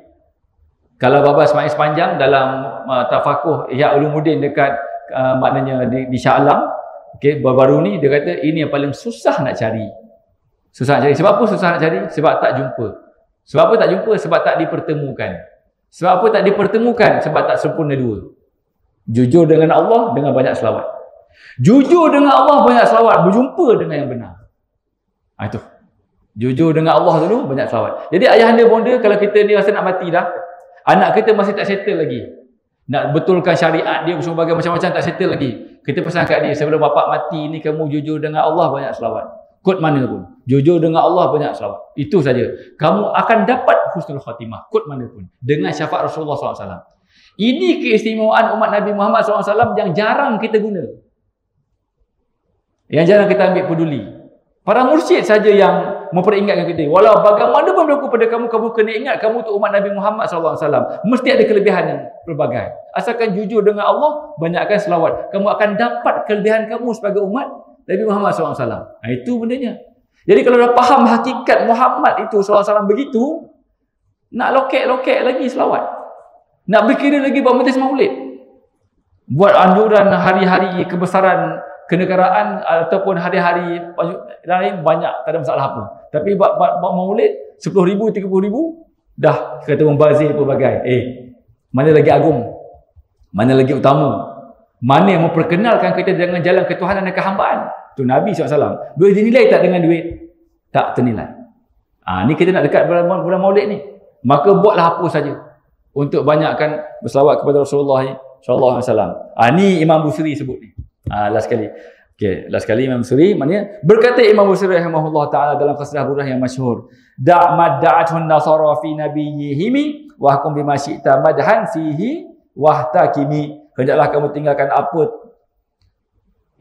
Kalau Baba Ismail Sepanjang dalam tafakuh Ihya Ulumuddin dekat maknanya di Shah Alam, baru ni dia kata ini yang paling susah nak cari. Susah nak cari. Sebab apa susah nak cari? Sebab tak jumpa. Sebab apa tak jumpa? Sebab tak dipertemukan. Sebab apa tak dipertemukan? Sebab tak sempurna dua. Jujur dengan Allah dengan banyak selawat. Jujur dengan Allah banyak selawat, berjumpa dengan yang benar. Itu. Jujur dengan Allah dulu, banyak selawat. Jadi ayahanda bonda, kalau kita ni rasa nak mati dah, anak kita masih tak settle lagi, nak betulkan syariat dia berbagai macam-macam, tak settle lagi, kita pesan kat dia, sebelum bapak mati ni kamu jujur dengan Allah banyak selawat. Kod mana pun, jujur dengan Allah banyak selawat. Itu saja. Kamu akan dapat husnul khatimah, kod mana pun, dengan syafaat Rasulullah SAW. Ini keistimewaan umat Nabi Muhammad SAW yang jarang kita guna, yang jarang kita ambil peduli. Para mursyid saja yang memperingatkan kita, walau bagaimana pun berlaku pada kamu, kamu kena ingat kamu tu umat Nabi Muhammad SAW. Mesti ada kelebihan yang pelbagai. Asalkan jujur dengan Allah, banyakkan selawat, kamu akan dapat kelebihan kamu sebagai umat Nabi Muhammad SAW. Itu bendanya. Jadi kalau dah faham hakikat Muhammad itu SAW begitu, nak lokek-lokek lagi selawat, nak berkira lagi buat majlis maulid, buat anjuran hari-hari kebesaran kenegaraan ataupun hari-hari lain, banyak, tak ada masalah apa. Tapi buat maulid 10,000, 30,000 dah kata membazir pelbagai. Mana lagi agung, mana lagi utama, mana yang memperkenalkan kita dengan jalan ketuhanan dan kehambaan, tu Nabi SAW. Boleh dinilai tak dengan duit? Tak ternilai. Ni kita nak dekat bulan maulid ni, maka buatlah apa saja untuk banyakkan berselawat kepada Rasulullah SAW. Ni Imam Busiri sebut ni. Last sekali. Last sekali Imam Busiri, maknanya berkata Imam Busiri rahimahullah taala dalam Qasidah Burdah yang masyhur, da' madda'atun nasara fi nabiyyihim wa hukum bima syi'ta madhan fihi wahtakimi. Hendaklah kamu tinggalkan apa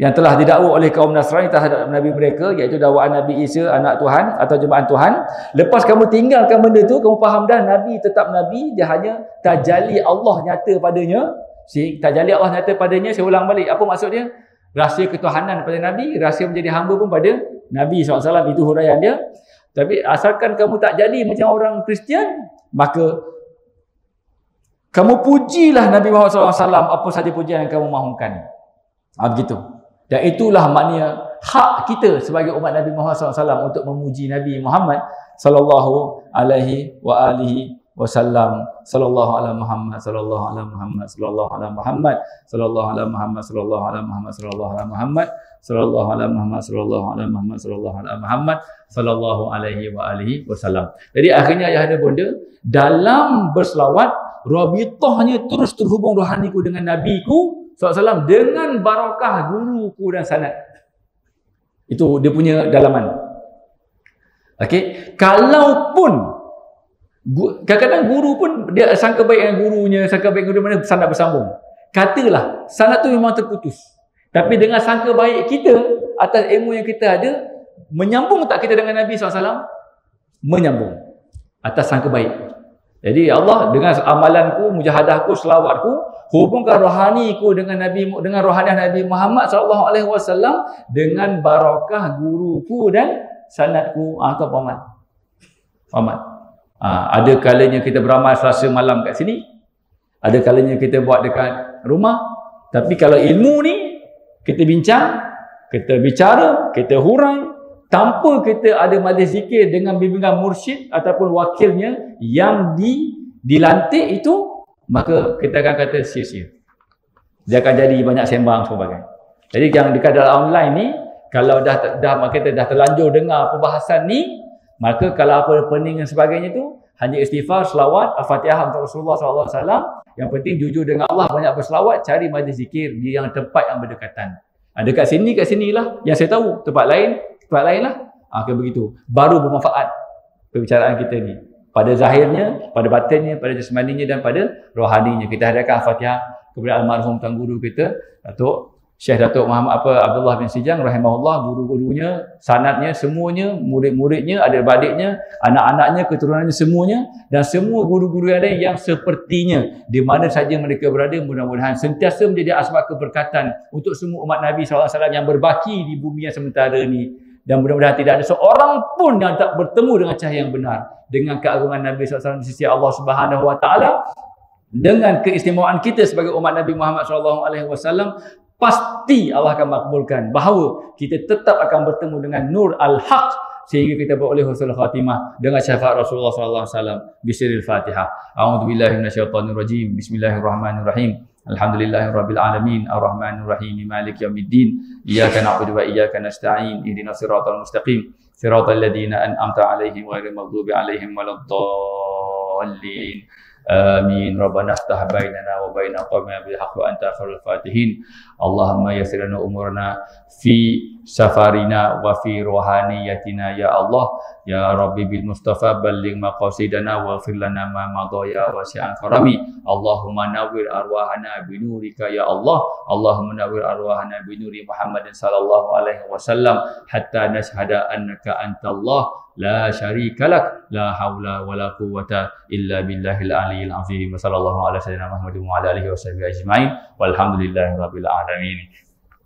yang telah didakwa oleh kaum Nasrani terhadap Nabi mereka, iaitu dakwaan Nabi Isa anak Tuhan atau jemaah Tuhan. Lepas kamu tinggalkan benda tu, kamu faham dah Nabi tetap Nabi, dia hanya tajalli Allah nyata padanya. Tajalli Allah nyata padanya, saya ulang balik, apa maksud dia? Rahsia ketuhanan pada Nabi, rahsia menjadi hamba pun pada Nabi SAW. Itu huraian dia. Tapi asalkan kamu tak jadi macam orang Kristian, maka kamu pujilah Nabi Muhammad SAW apa saja pujian yang kamu mahukan. Begitu. Dan itulah maknanya hak kita sebagai umat Nabi Muhammad SAW untuk memuji Nabi Muhammad sallallahu alaihi wa alihi wasallam. Sallallahu ala Muhammad, sallallahu ala Muhammad, sallallahu ala Muhammad, sallallahu ala Muhammad, sallallahu ala Muhammad, sallallahu ala Muhammad, sallallahu ala Muhammad, sallallahu ala Muhammad, sallallahu ala Muhammad, sallallahu alaihi wa alihi wasallam. Jadi akhirnya ayah dan bunda, dalam berselawat, rabitahnya terus terhubung rohaniku dengan nabiku SAW dengan barakah guruku dan sanad. Itu dia punya dalaman. Okey, kalaupun kadang-kadang guru pun dia sangka baik dengan gurunya, sangka baik dengan mana sanad bersambung. Katalah sanad tu memang terputus. Tapi dengan sangka baik kita atas ilmu yang kita ada, menyambung tak kita dengan Nabi SAW? Menyambung. Atas sangka baik. Jadi Allah dengan amalanku, mujahadahku, selawatku, hubungkan rohaniku dengan Nabi, dengan rohaniah Nabi Muhammad SAW dengan barakah guruku dan sanadku atau paman. Ada kalanya kita beramal Selasa malam kat sini, ada kalanya kita buat dekat rumah. Tapi kalau ilmu ni kita bincang, kita bicara, kita hurai tanpa kita ada majlis zikir dengan bimbingan mursyid ataupun wakilnya yang dilantik itu, maka kita akan kata sia-sia. Dia akan jadi banyak sembang sebagainya. Jadi yang dekat dalam online ni, kalau dah kita dah terlanjur dengar perbahasan ni, maka kalau apa pening dan sebagainya tu, hanya istighfar, selawat, al-Fatihah untuk Rasulullah SAW. Yang penting jujur dengan Allah, banyak berselawat, cari majlis zikir di yang tempat yang berdekatan. Dekat sini lah yang saya tahu. Tempat lain lah. Kayak begitu. Baru bermanfaat perbicaraan kita ni. Pada zahirnya, pada batinnya, pada jasmaninya dan pada rohaninya. Kita hadirkan al-Fatihah kepada almarhum tuan guru kita, Syekh Datuk Muhammad Abdullah bin Sijang rahimahullah, guru-gurunya, sanadnya, semuanya, murid-muridnya, adik-beradiknya, anak-anaknya, keturunannya, semuanya, dan semua guru-guru yang lain yang sepertinya di mana saja mereka berada, mudah-mudahan sentiasa menjadi asbab keberkatan untuk semua umat Nabi SAW yang berbaki di bumi yang sementara ini. Dan mudah-mudahan tidak ada seorang pun yang tak bertemu dengan cahaya yang benar, dengan keagungan Nabi SAW di sisi Allah Subhanahu Wa Taala, dengan keistimewaan kita sebagai umat Nabi Muhammad SAW. Pasti Allah akan makbulkan bahawa kita tetap akan bertemu dengan Nur Al-Haq sehingga kita beroleh husnul khatimah dengan syafaat Rasulullah SAW. Bismillahil Fatihah. A'udzubillahi minasyaitonirrajim. Bismillahirrahmanirrahim. Alhamdulillahirabbil alamin arrahmanir rahim maliki yaumiddin iyyaka na'budu wa iyyaka nasta'in ihdinas siratal mustaqim siratal ladzina an'amta 'alaihim ghairil maghdubi 'alaihim waladdallin. Amin. Rabbana aftah bainana wa baina qaumina bil haqqi wa anta khairul fatihin. Allahumma yassir lana umurana fi safarina wa fi ruhaniyatina ya Allah. Ya Rabbi bil Mustafa balligh maqasidana wa fir lana ma madaya wa si'an karami. Allahumma nawwir arwahana bi nurika ya Allah. Allahumma nawwir arwahana bi nuri Muhammadin sallallahu alaihi wasallam hatta nashhada annaka antallah la syarika lak la haula wala quwwata illa billahil aliyil azim. Sallallahu ala sayyidina Muhammadin wa ala alihi washabihi ajmain walhamdulillahirabbil alamin.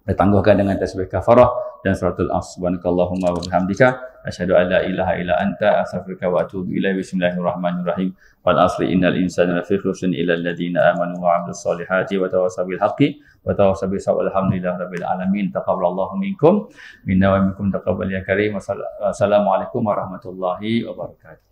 Ditangguhkan dengan tasbih kafarah dan suratul as. Subhanakallahumma wa bihamdika asyhadu an la ilaha illa anta astaghfiruka wa atubu ilaik. Bismillahirrahmanirrahim. Wal asri innal insana lafi khusrin illa alladziina amanu wa 'amilus solihati wa tawassaw bil haqqi wa tawassaw bis sabr. Alhamdulillahirabbil alamin. Taqabbalallahu minkum minna wa minkum taqabbal ya karim. Wassalamualaikum warahmatullahi wabarakatuh.